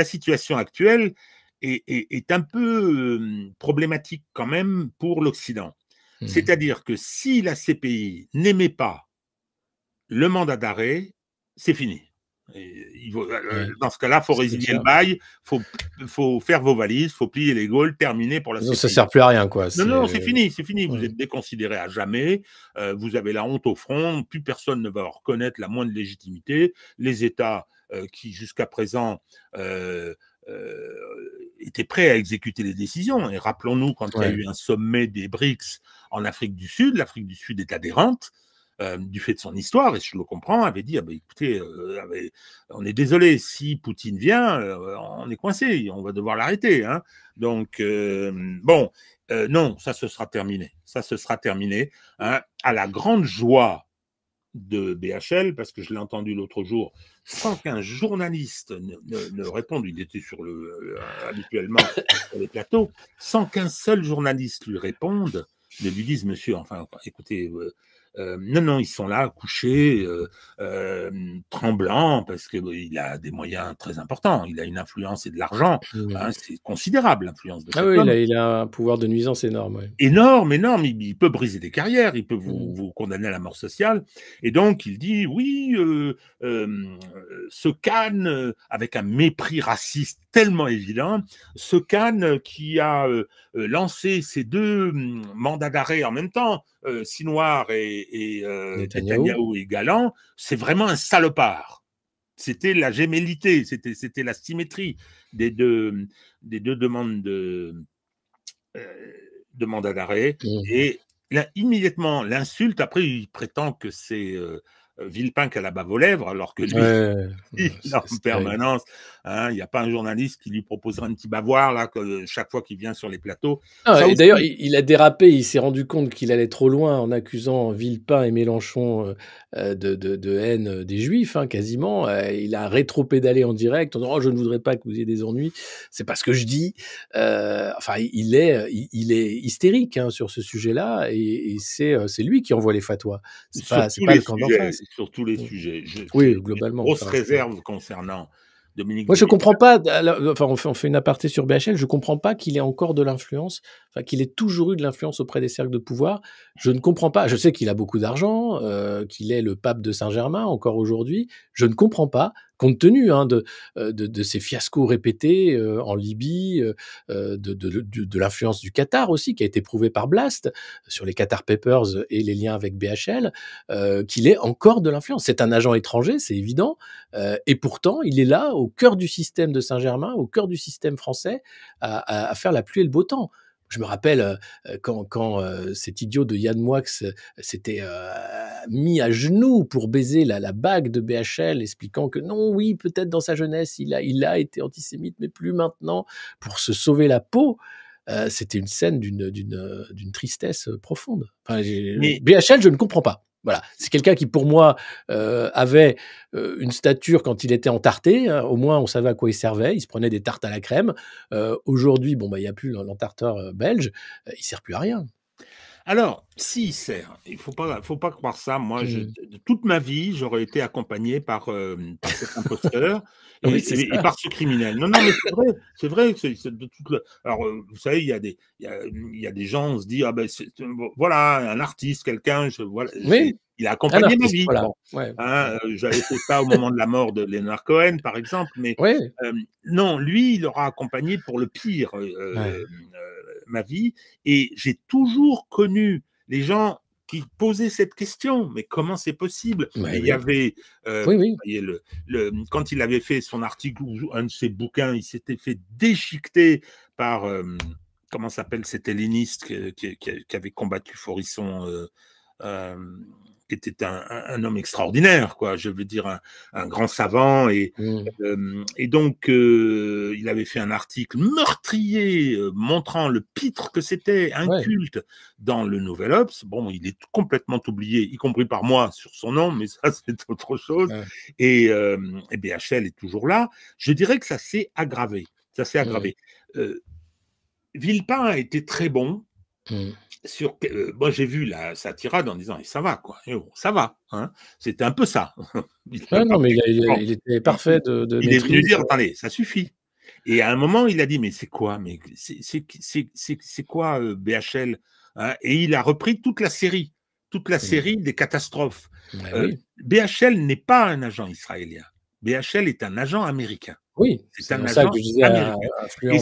situation actuelle est un peu problématique quand même pour l'Occident. C'est-à-dire que si la CPI n'émet pas le mandat d'arrêt, c'est fini. Dans ce cas-là, il faut résilier le bail, il faut faire vos valises, il faut plier les gaules, terminer pour la CPI. Ça ne sert plus à rien, quoi. Non, c'est fini. Vous êtes déconsidéré à jamais, vous avez la honte au front, plus personne ne va reconnaître la moindre légitimité. Les États qui, jusqu'à présent, étaient prêts à exécuter les décisions. Et rappelons-nous, quand il y a eu un sommet des BRICS en Afrique du Sud, l'Afrique du Sud est adhérente, du fait de son histoire, et je le comprends, avait dit, écoutez, on est désolé, si Poutine vient, on est coincé, on va devoir l'arrêter. Hein. Donc, non, ça se sera terminé. Hein, à la grande joie de BHL, parce que je l'ai entendu l'autre jour, sans qu'un journaliste ne réponde, il était habituellement sur les plateaux, sans qu'un seul journaliste lui réponde, ne lui dise, monsieur, enfin, écoutez, Non, ils sont là, couchés, tremblants, parce qu'il a des moyens très importants. Il a une influence et de l'argent. Hein, c'est considérable, l'influence de cet oui, homme. il a un pouvoir de nuisance énorme. Ouais. Énorme, énorme. Il peut briser des carrières, il peut vous condamner à la mort sociale. Et donc, il dit, oui, ce Khan, avec un mépris raciste tellement évident, ce Khan qui a lancé ces 2 mandats d'arrêt en même temps, Sinwar et Netanyahou et Galland, c'est vraiment un salopard. C'était la gémellité, c'était la symétrie des deux demandes de mandat d'arrêt. Et là, immédiatement, l'insulte, après, il prétend que c'est Villepin qui a la bave aux lèvres, alors que lui, il est en permanence. Hein, il n'y a pas un journaliste qui lui proposerait un petit bavoir là, chaque fois qu'il vient sur les plateaux. Et d'ailleurs, il a dérapé, il s'est rendu compte qu'il allait trop loin en accusant Villepin et Mélenchon de haine des Juifs, hein, quasiment. Il a rétro-pédalé en direct en disant « Oh, je ne voudrais pas que vous ayez des ennuis, c'est pas ce que je dis ». Enfin, il est hystérique hein, sur ce sujet-là, et c'est lui qui envoie les fatwas. C'est pas le camp d'en face. Sur tous les sujets. Oui, globalement. Grosse réserve concernant Dominique. Moi, je comprends pas. Enfin, on fait une aparté sur BHL. Je comprends pas qu'il ait encore de l'influence. Enfin, qu'il ait toujours eu de l'influence auprès des cercles de pouvoir. Je ne comprends pas. Je sais qu'il a beaucoup d'argent, qu'il est le pape de Saint-Germain encore aujourd'hui. Je ne comprends pas, compte tenu hein, de ces fiascos répétés en Libye, de l'influence du Qatar aussi, qui a été prouvée par Blast sur les Qatar Papers et les liens avec BHL, qu'il ait encore de l'influence. C'est un agent étranger, c'est évident, et pourtant, il est là, au cœur du système de Saint-Germain, au cœur du système français, à faire la pluie et le beau temps. Je me rappelle quand cet idiot de Yann Moix s'était mis à genoux pour baiser la bague de BHL, expliquant que non, oui, peut-être dans sa jeunesse, il a été antisémite, mais plus maintenant, pour se sauver la peau. C'était une scène d'une tristesse profonde. Enfin, BHL, je ne comprends pas. Voilà, c'est quelqu'un qui, pour moi, avait une stature quand il était entarté. Hein, au moins, on savait à quoi il servait. Il se prenait des tartes à la crème. Aujourd'hui, il n'y a plus l'entarteur belge. Il sert plus à rien. Alors, s'il sert, il faut pas croire ça. Moi, de toute ma vie, j'aurais été accompagné par cet imposteur et par ce criminel. Non, mais c'est vrai. Alors, vous savez, il y a des gens, on se dit, ah ben, voilà, un artiste, quelqu'un, il a accompagné ma vie. Voilà. Bon, hein, j'avais fait ça au moment de la mort de Leonard Cohen, par exemple, mais non, lui, il aura accompagné pour le pire ma vie, et j'ai toujours connu les gens qui posaient cette question, mais comment c'est possible? Il y avait, quand il avait fait son article ou un de ses bouquins, il s'était fait déchiqueter par, comment s'appelle cet helléniste qui avait combattu Forisson, qui était un homme extraordinaire, quoi. Je veux dire, un grand savant. Et donc, il avait fait un article meurtrier montrant le pitre que c'était, un culte dans le Nouvel Obs. Bon, il est complètement oublié, y compris par moi, sur son nom, mais ça, c'est autre chose. Et BHL est toujours là. Je dirais que ça s'est aggravé. Villepin a été très bon. Moi, j'ai vu sa tirade en disant ça va, quoi. Et bon, ça va. Hein. C'était un peu ça. Il était parfait de il est venu dire attendez, ça suffit. Et à un moment, il a dit mais c'est quoi? Mais c'est quoi BHL hein. Et il a repris toute la série des catastrophes. BHL n'est pas un agent israélien. BHL est un agent américain. Oui, c'est un agent américain. Et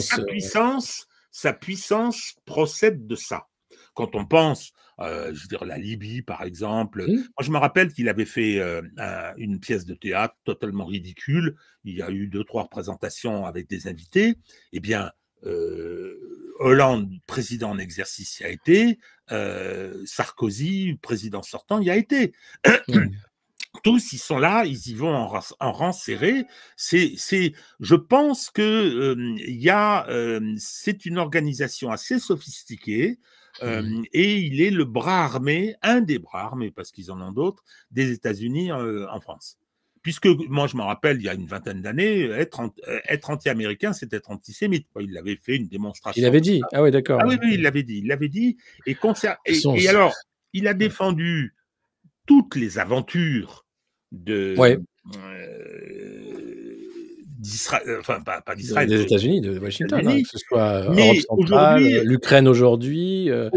sa puissance procède de ça. Quand on pense, je veux dire, la Libye, par exemple, moi, je me rappelle qu'il avait fait une pièce de théâtre totalement ridicule. Il y a eu 2-3 représentations avec des invités. Eh bien, Hollande, président en exercice, y a été. Sarkozy, président sortant, y a été. Tous, ils sont là, ils y vont en rang serré. Je pense que c'est une organisation assez sophistiquée. Et il est le bras armé, un des bras armés, parce qu'ils en ont d'autres, des États-Unis en France. Puisque moi, je me rappelle, il y a une vingtaine d'années, être anti-américain, c'est être antisémite. Il avait fait une démonstration. Il avait dit. Ah oui, d'accord. Ah oui, il l'avait dit. Et alors, il a défendu toutes les aventures Ouais. d'Israël, enfin pas d'Israël, Des États-Unis, de Washington, hein, États-Unis. que ce soit Europe Mais centrale, l'Ukraine aujourd'hui, on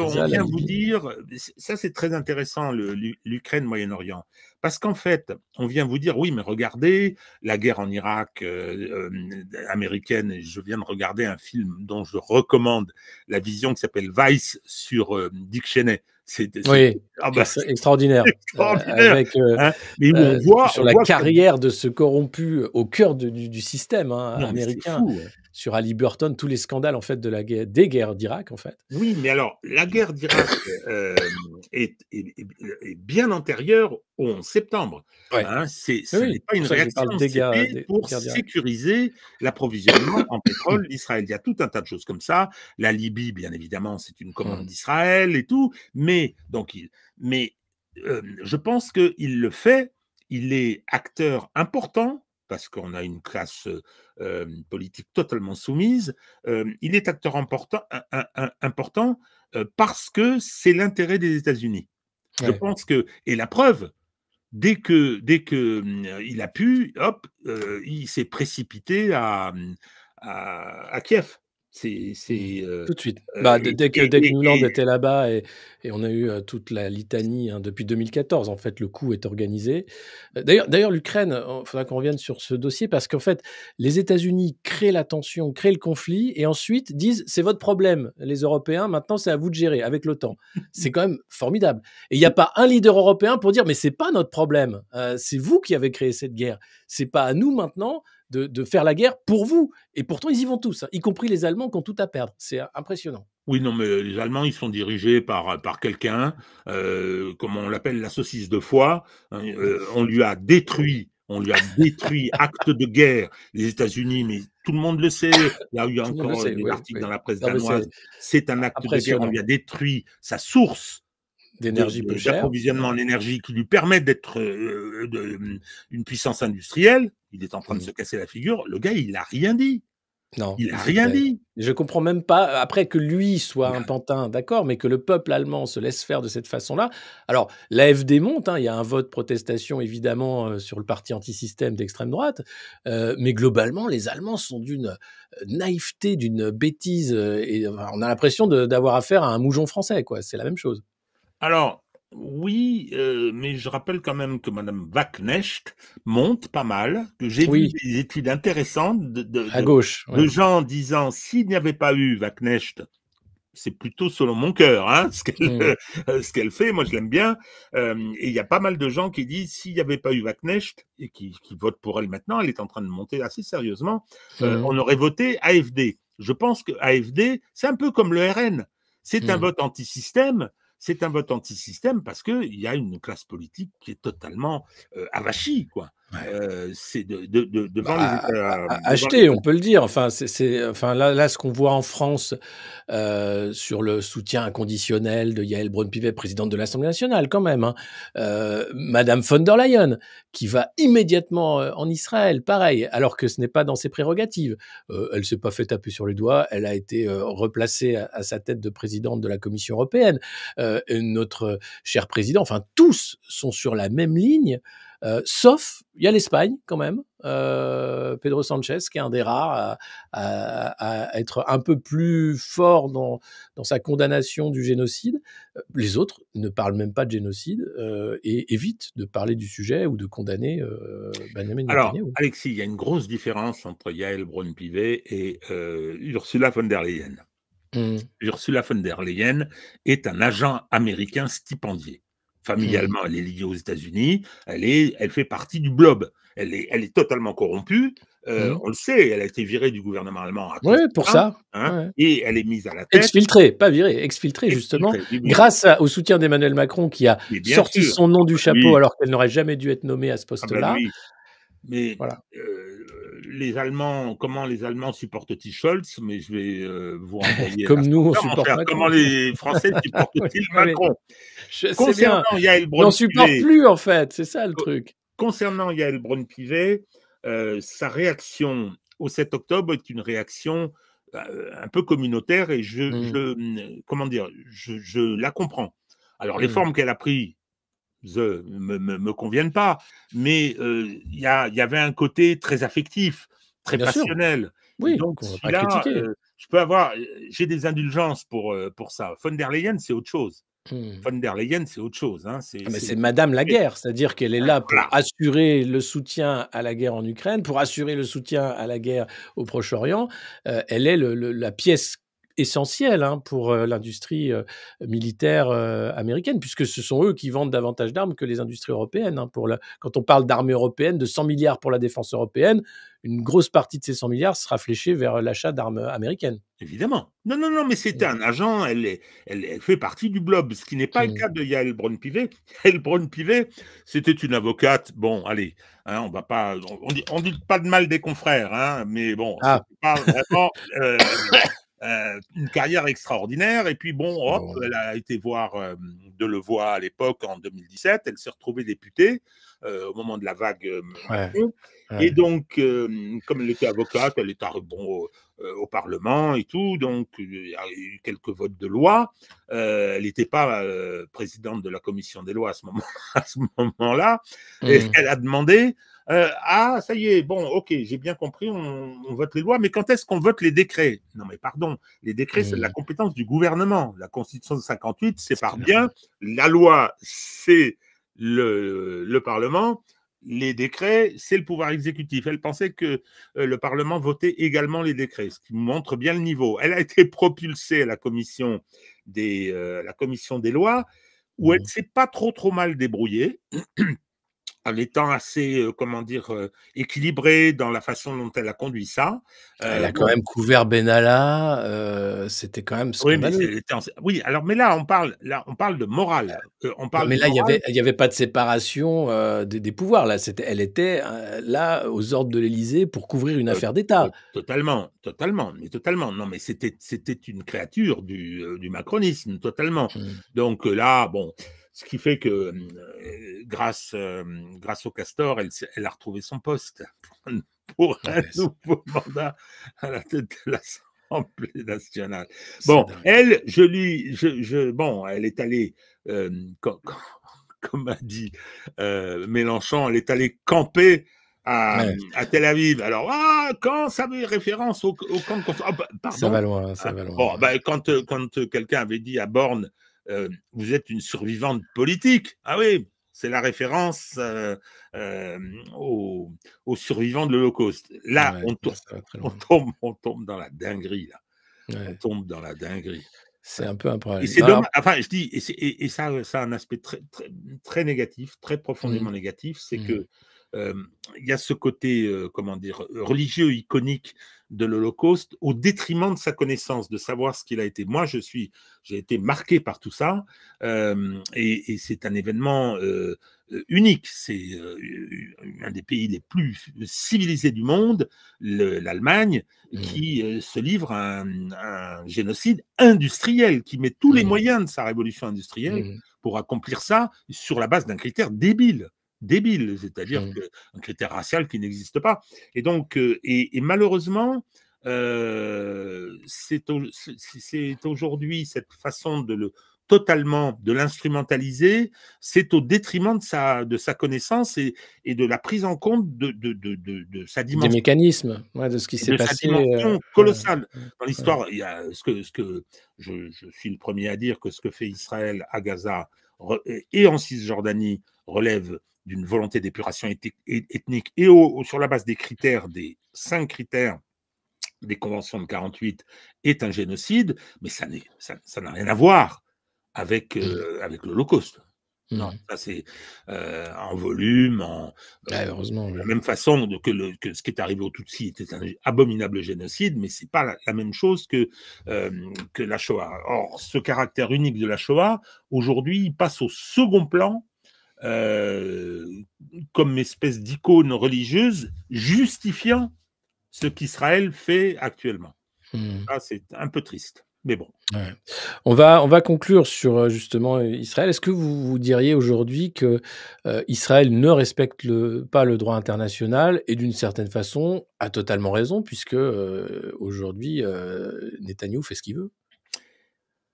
Gaza, la vient vous Libye. dire, ça c'est très intéressant, l'Ukraine, Moyen-Orient, parce qu'en fait, on vient vous dire, oui, mais regardez, la guerre en Irak américaine, et je viens de regarder un film dont je recommande la vision qui s'appelle Vice sur Dick Cheney. Oui, Ah bah, extraordinaire, extraordinaire, avec, hein, mais où on voit sur la que carrière de ce corrompu au cœur du système, hein, non, mais c'est américain, fou, hein. sur Ali Burton, tous les scandales, en fait, des guerres d'Irak, en fait. Oui, mais alors, la guerre d'Irak est bien antérieure au 11 septembre. Ouais. Hein, Oui, ce n'est oui, pas c'est une pour ça que je réaction, parle c'était pour guerres d'Irak. sécuriser l'approvisionnement en pétrole d'Israël. Il y a tout un tas de choses comme ça. La Libye, bien évidemment, c'est une commande d'Israël et tout. Mais, je pense qu'il le fait, il est acteur important, parce qu'on a une classe politique totalement soumise, il est acteur important, important parce que c'est l'intérêt des États-Unis. Je Ouais. pense que, et la preuve, dès que il a pu, hop, il s'est précipité à Kiev. Tout de suite. Bah, dès que Nuland Et était là-bas et on a eu, toute la litanie, hein, depuis 2014, en fait, le coup est organisé. D'ailleurs l'Ukraine, il faudra qu'on revienne sur ce dossier parce qu'en fait, les États-Unis créent la tension, créent le conflit et ensuite disent: «C'est votre problème, les Européens, maintenant c'est à vous de gérer avec l'OTAN». C'est quand même formidable et il y a pas un leader européen pour dire: «Mais c'est pas notre problème, c'est vous qui avez créé cette guerre. C'est pas à nous maintenant de faire la guerre pour vous». Et pourtant, ils y vont tous, hein, y compris les Allemands qui ont tout à perdre. C'est impressionnant. oui, non, mais les Allemands, ils sont dirigés par quelqu'un, comme on l'appelle la saucisse de foie. Hein, on lui a détruit acte de guerre. Les États-Unis, mais tout le monde le sait. Il y a eu Tout le monde le encore sait, des oui, articles oui. dans la presse Non, mais danoise. c'est C'est un acte de guerre. On lui impressionnant. a détruit sa source D'énergie peu chère. d'approvisionnement en énergie qui lui permet d'être une puissance industrielle. Il est en train de se casser la figure. Le gars, il n'a rien dit. Non, Il n'a il se rien tait. dit. Je comprends même pas, après que lui soit un pantin, d'accord, mais que le peuple allemand se laisse faire de cette façon-là. Alors, l'AfD monte, hein, il y a un vote protestation évidemment, sur le parti anti-système d'extrême droite, mais globalement, les Allemands sont d'une, naïveté, d'une bêtise, et enfin, on a l'impression d'avoir affaire à un moujon français, quoi. C'est la même chose. Alors, oui, mais je rappelle quand même que Madame Wagenknecht monte pas mal, que j'ai vu Oui, des études intéressantes à gauche, de ouais. gens disant s'il n'y avait pas eu Wagenknecht, c'est plutôt selon mon cœur, hein, Mmh. ce qu'elle fait, moi je l'aime bien. Et il y a pas mal de gens qui disent s'il n'y avait pas eu Wagenknecht et qui votent pour elle maintenant, elle est en train de monter assez sérieusement, Mmh. on aurait voté AfD. Je pense que AfD, c'est un peu comme le RN. C'est un Mmh. vote anti-système. C'est un vote anti-système parce qu'il y a une classe politique qui est totalement avachie, quoi. Ouais. C'est devant les Bah, États. Devant les acheté, on peut le dire. Enfin, enfin là, ce qu'on voit en France, sur le soutien inconditionnel de Yaël Braun-Pivet, présidente de l'Assemblée nationale quand même, hein. Madame von der Leyen, qui va immédiatement, en Israël, pareil, alors que ce n'est pas dans ses prérogatives. Elle s'est pas fait taper sur les doigts, elle a été, replacée à sa tête de présidente de la Commission européenne. Et notre cher président, enfin tous sont sur la même ligne. Sauf, il y a l'Espagne quand même, Pedro Sanchez, qui est un des rares à être un peu plus fort dans sa condamnation du génocide. Les autres ne parlent même pas de génocide et évitent de parler du sujet ou de condamner Benjamin Alors, Netanyahou. Alexis, il y a une grosse différence entre Yael Braun-Pivet et Ursula von der Leyen. Mmh. Ursula von der Leyen est un agent américain stipendié. Mmh. Familialement, elle est liée aux États-Unis, elle fait partie du blob. Elle est totalement corrompue. Mmh. On le sait, elle a été virée du gouvernement allemand à cause Ouais, de pour ça, ça. hein, Ouais. et elle est mise à la tête, Exfiltré, pas viré, exfiltré justement, exfiltrée. Oui, oui, grâce au soutien d'Emmanuel Macron qui a mais bien sorti sûr. son nom Ah du bah chapeau lui, alors qu'elle n'aurait jamais dû être nommée à ce ah bah poste-là. lui. Mais Voilà. les Allemands, comment les Allemands supportent-ils Scholz? Mais je vais vous renvoyer Comme nous, on l'ascenseur, mon supporte cher. Comment Macron. les Français Oui, supportent-ils oui, Macron? je sais bien. Concernant Yael Il en supporte Braun-Pivet, plus en fait, c'est ça le co- truc. concernant Yael Braun-Pivet, sa réaction au 7 octobre est une réaction un peu communautaire et Mmh. comment dire, je la comprends. Alors les Mmh. formes qu'elle a prises, me conviennent pas, mais il y avait un côté très affectif, très Bien sûr, passionnel. Et oui, donc qu'on va pas celui-là, critiquer. j'ai des indulgences pour ça. Von der Leyen, c'est autre chose. Mmh. Von der Leyen, c'est autre chose, hein. Ah mais C'est c'est madame la guerre, c'est-à-dire qu'elle est là pour voilà. assurer le soutien à la guerre en Ukraine, pour assurer le soutien à la guerre au Proche-Orient. Elle est la pièce essentielle, hein, pour, l'industrie, militaire, américaine, puisque ce sont eux qui vendent davantage d'armes que les industries européennes, hein. Quand on parle d'armée européenne, de 100 milliards pour la défense européenne, une grosse partie de ces 100 milliards sera fléchée vers l'achat d'armes, américaines. Évidemment. Non, non, non, mais c'était Mmh. un agent, elle fait partie du blob, ce qui n'est pas le Mmh. cas de Yael Braun-Pivet. Yael Braun-Pivet, c'était une avocate, bon, allez, hein, on va pas, on dit pas de mal des confrères, hein, mais bon, Ah, c'était pas vraiment une carrière extraordinaire. Et puis bon, hop, bon, elle a été voir Delevoye à l'époque en 2017, elle s'est retrouvée députée au moment de la vague ouais, Macron. Et ouais. donc, comme elle était avocate, elle est arrivée bon, au Parlement et tout, donc il y a eu quelques votes de loi. Elle n'était pas présidente de la commission des lois à ce moment, à ce moment-là. Et Mmh. elle a demandé ah, ça y est, bon, ok, j'ai bien compris, on vote les lois, mais quand est-ce qu'on vote les décrets? Non, mais pardon, les décrets, c'est de la Mmh. compétence du gouvernement. La Constitution de 58 C'est sépare clair. bien la loi, c'est le Parlement. Les décrets, c'est le pouvoir exécutif. Elle pensait que le Parlement votait également les décrets, ce qui montre bien le niveau. Elle a été propulsée à la commission des lois, où elle Mmh. s'est pas trop mal débrouillée, en étant assez, comment dire, équilibrée dans la façon dont elle a conduit ça. Elle a quand Bon, même couvert Benalla, c'était quand même oui, mais scandaleux. oui, alors, mais là, on parle de morale. On Non, parle mais de là, morale. il y avait pas de séparation, des pouvoirs. Là, elle était, là, aux ordres de l'Élysée pour couvrir une affaire d'État. Totalement, totalement, mais totalement. Non, mais c'était une créature du macronisme, totalement. Mmh. Donc là, bon, ce qui fait que grâce au Castor, elle a retrouvé son poste pour un Ouais, nouveau mandat à la tête de l'Assemblée nationale. c'est Bon, dingue. elle, bon, elle est allée, euh, comme a dit Mélenchon, elle est allée camper Ouais, à Tel Aviv. Alors, quand ça avait référence au camp de concentration. ça Pardon. va loin, ça va loin, Bon, ben, quand quelqu'un avait dit à Borne, vous êtes une survivante politique. Ah oui, c'est la référence euh, aux, aux survivants de l'Holocauste. Là, ouais, ça va très loin. on tombe dans la dinguerie, là. On Ouais, tombe dans la dinguerie. c'est un peu un Et problème. c'est Non, alors dommage. Enfin, je dis, et ça a un aspect très négatif, très mmh, profondément négatif, c'est mmh, que il y a ce côté, comment dire, religieux iconique de l'Holocauste au détriment de sa connaissance, de savoir ce qu'il a été. Moi, j'ai été marqué par tout ça, et c'est un événement unique. C'est un des pays les plus civilisés du monde, l'Allemagne, mmh, qui se livre à un génocide industriel, qui met tous les mmh, moyens de sa révolution industrielle mmh, pour accomplir ça sur la base d'un critère débile, c'est-à-dire mmh. un critère racial qui n'existe pas. Et donc, et malheureusement, c'est aujourd'hui cette façon totalement de l'instrumentaliser, c'est au détriment de sa connaissance et de la prise en compte de sa Des dimension mécanismes, ouais, de ce qui et s'est de sa passé, dimension ouais, colossale. ouais, Dans ouais. l'histoire, il y a ce que je suis le premier à dire que ce que fait Israël à Gaza et en Cisjordanie relève d'une volonté d'épuration ethnique et sur la base des critères, des 5 critères des conventions de 48, est un génocide, mais ça n'a rien à voir Mmh, avec l'Holocauste. Non, mmh. ça c'est en volume, Ouais, heureusement, de oui. la même façon que ce qui est arrivé aux Tutsis était un abominable génocide, mais c'est pas la même chose que la Shoah. Or, ce caractère unique de la Shoah, aujourd'hui, il passe au second plan euh, comme espèce d'icône religieuse justifiant ce qu'Israël fait actuellement. Mmh. Ça, c'est un peu triste, mais bon. Ouais. On va conclure sur, justement, Israël. Est-ce que vous diriez aujourd'hui que, Israël ne respecte pas le droit international et d'une certaine façon a totalement raison puisque, aujourd'hui, Netanyahou fait ce qu'il veut?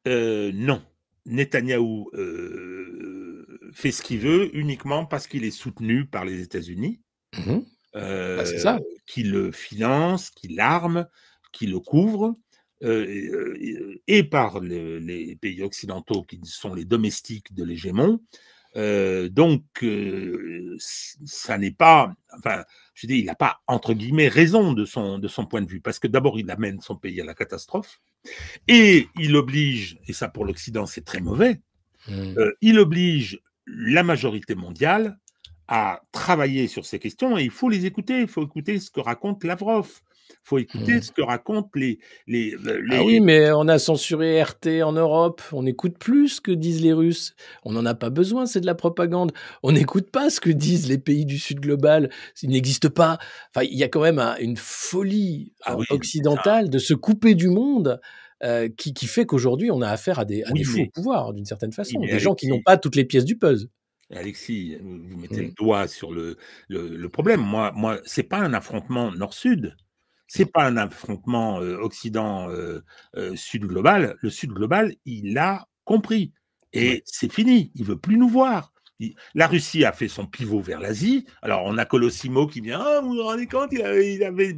Non. Netanyahou fait ce qu'il veut uniquement parce qu'il est soutenu par les États-Unis, Mmh. Bah, c'est ça. qui le finance, qui l'arme, qui le couvre, et par les pays occidentaux qui sont les domestiques de l'hégémon. Donc, ça n'est pas, enfin, je dis, il n'a pas entre guillemets raison de son point de vue, parce que d'abord il amène son pays à la catastrophe et il oblige, et ça pour l'Occident c'est très mauvais, il oblige la majorité mondiale à travailler sur ces questions et il faut les écouter. Il faut écouter ce que raconte Lavrov. Il faut écouter ce que racontent Ah oui, mais on a censuré RT en Europe. On n'écoute plus ce que disent les Russes. On n'en a pas besoin, c'est de la propagande. On n'écoute pas ce que disent les pays du Sud global. Il n'existe pas. Enfin, il y a quand même une folie Ah oui, occidentale de se couper du monde qui fait qu'aujourd'hui, on a affaire à des fous au pouvoir, d'une certaine oui, façon. mais Des gens qui n'ont pas toutes les pièces du puzzle. Alexis, vous mettez le doigt sur le problème. Moi, c'est pas un affrontement Nord-Sud. C'est pas un affrontement Occident-Sud global. Le Sud global, il l'a compris. Et c'est fini. Il veut plus nous voir. La Russie a fait son pivot vers l'Asie. Alors, on a Colosimo qui vient. Ah, vous vous rendez compte, il avait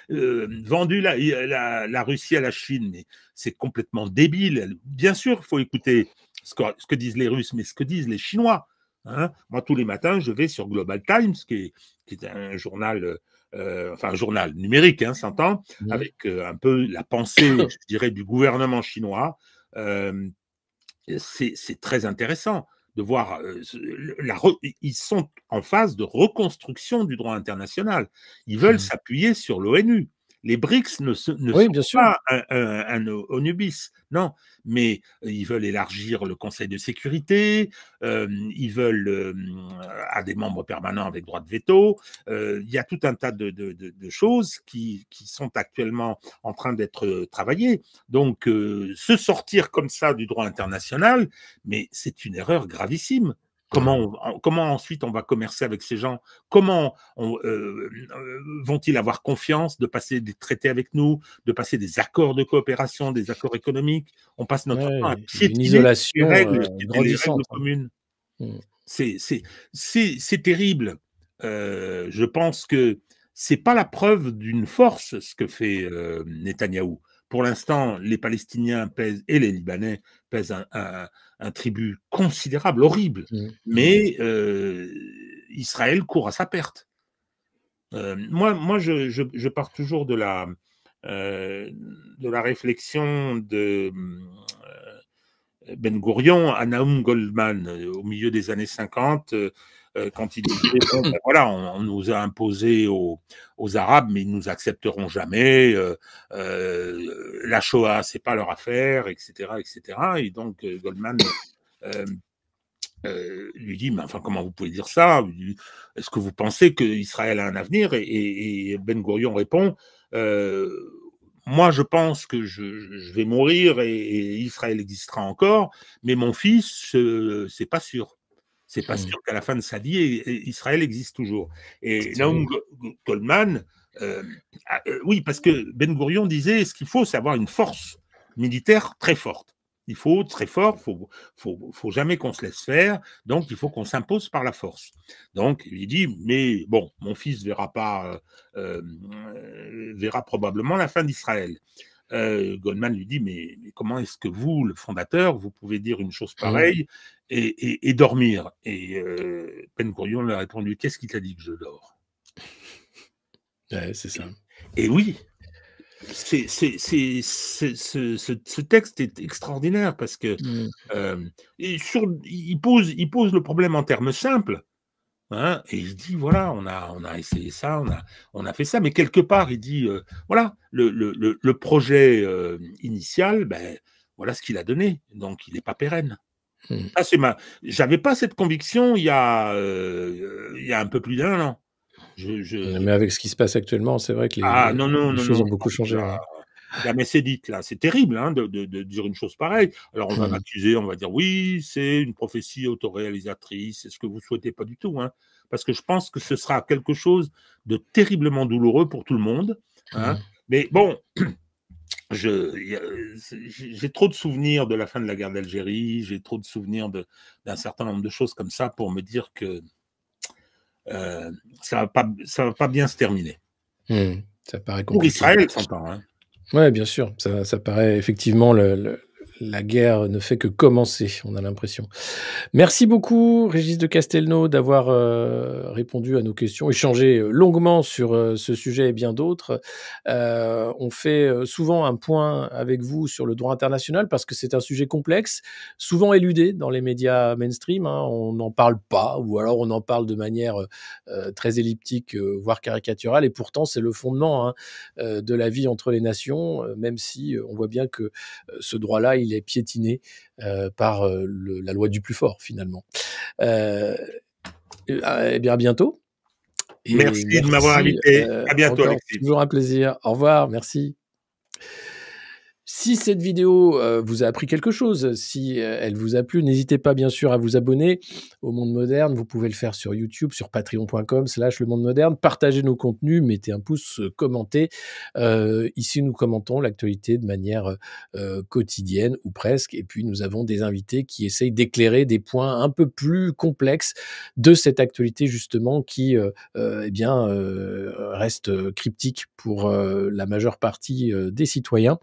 vendu la Russie à la Chine. Mais c'est complètement débile. Bien sûr, il faut écouter ce que disent les Russes, mais ce que disent les Chinois. Hein. Moi, tous les matins, je vais sur Global Times, qui est un journal, enfin un journal numérique, hein, s'entend, avec un peu la pensée, je dirais, du gouvernement chinois. C'est très intéressant de voir. Ils sont en phase de reconstruction du droit international. Ils veulent s'appuyer sur l'ONU. Les BRICS ne sont pas un ONU bis, non, mais ils veulent élargir le Conseil de sécurité, ils veulent à des membres permanents avec droit de veto. Il y a tout un tas de choses qui sont actuellement en train d'être travaillées. Donc, se sortir comme ça du droit international, mais c'est une erreur gravissime. Comment ensuite on va commercer avec ces gens? Comment vont-ils avoir confiance de passer des traités avec nous, de passer des accords de coopération, des accords économiques? On passe notre temps à piétiner les règles communes. C'est terrible. Je pense que c'est pas la preuve d'une force ce que fait Netanyahou. Pour l'instant, les Palestiniens pèsent et les Libanais pèsent un tribut considérable, horrible. Mais Israël court à sa perte. Moi, je pars toujours de la réflexion de Ben Gourion à Naum Goldman au milieu des années 50, quand il disait bon, ben voilà, on nous a imposé aux Arabes, mais ils nous accepteront jamais. La Shoah, c'est pas leur affaire, etc., etc. Et donc Goldman lui dit, mais enfin, comment vous pouvez dire ça? Est-ce que vous pensez qu'Israël a un avenir? Et Ben Gourion répond, moi, je pense que je vais mourir et Israël existera encore, mais mon fils, c'est pas sûr. C'est pas sûr qu'à la fin de sa vie, Israël existe toujours. Et Naum Goldman, oui, parce que Ben Gourion disait, ce qu'il faut, c'est avoir une force militaire très forte. Il faut être très fort, faut jamais qu'on se laisse faire, donc il faut qu'on s'impose par la force. Donc il dit, mais bon, mon fils verra probablement la fin d'Israël. Goldman lui dit, mais comment est-ce que vous, le fondateur, vous pouvez dire une chose pareille et dormir? Et Ben Gourion lui a répondu, qu'est-ce qui t'a dit que je dors? Ouais, c'est ça. Et oui, ce texte est extraordinaire parce que il pose le problème en termes simples. Hein, et il dit voilà, on a essayé ça, on a fait ça, mais quelque part il dit voilà, le projet initial, ben voilà ce qu'il a donné, donc il n'est pas pérenne. J'avais pas cette conviction il y a un peu plus d'1 an. Mais avec ce qui se passe actuellement, c'est vrai que les choses ont beaucoup changé. La messe est dite, là. C'est terrible hein, de dire une chose pareille. Alors, on va m'accuser, on va dire oui, c'est une prophétie autoréalisatrice, c'est ce que vous souhaitez pas du tout. Hein, parce que je pense que ce sera quelque chose de terriblement douloureux pour tout le monde. Hein. Mais bon, j'ai trop de souvenirs de la fin de la guerre d'Algérie, j'ai trop de souvenirs d'un certain nombre de choses comme ça pour me dire que ça va pas bien se terminer. Ça paraît Pour compliqué. Israël, s'entend. Hein. Ouais, bien sûr. Ça paraît effectivement la guerre ne fait que commencer, on a l'impression. Merci beaucoup, Régis de Castelnau, d'avoir répondu à nos questions, échangé longuement sur ce sujet et bien d'autres. On fait souvent un point avec vous sur le droit international parce que c'est un sujet complexe, souvent éludé dans les médias mainstream. Hein. On n'en parle pas, ou alors on en parle de manière très elliptique, voire caricaturale, et pourtant c'est le fondement de la vie entre les nations, même si on voit bien que ce droit-là, il est piétiné par la loi du plus fort, finalement. Eh bien, à bientôt. Et merci de m'avoir invité. À bientôt, encore, Alexis. toujours un plaisir. Au revoir, merci. Si cette vidéo vous a appris quelque chose, si elle vous a plu, n'hésitez pas bien sûr à vous abonner au Monde Moderne. Vous pouvez le faire sur YouTube, sur patreon.com/Le Monde Moderne. Partagez nos contenus, mettez un pouce, commentez. Ici, nous commentons l'actualité de manière quotidienne ou presque. Et puis, nous avons des invités qui essayent d'éclairer des points un peu plus complexes de cette actualité justement qui reste cryptique pour la majeure partie des citoyens.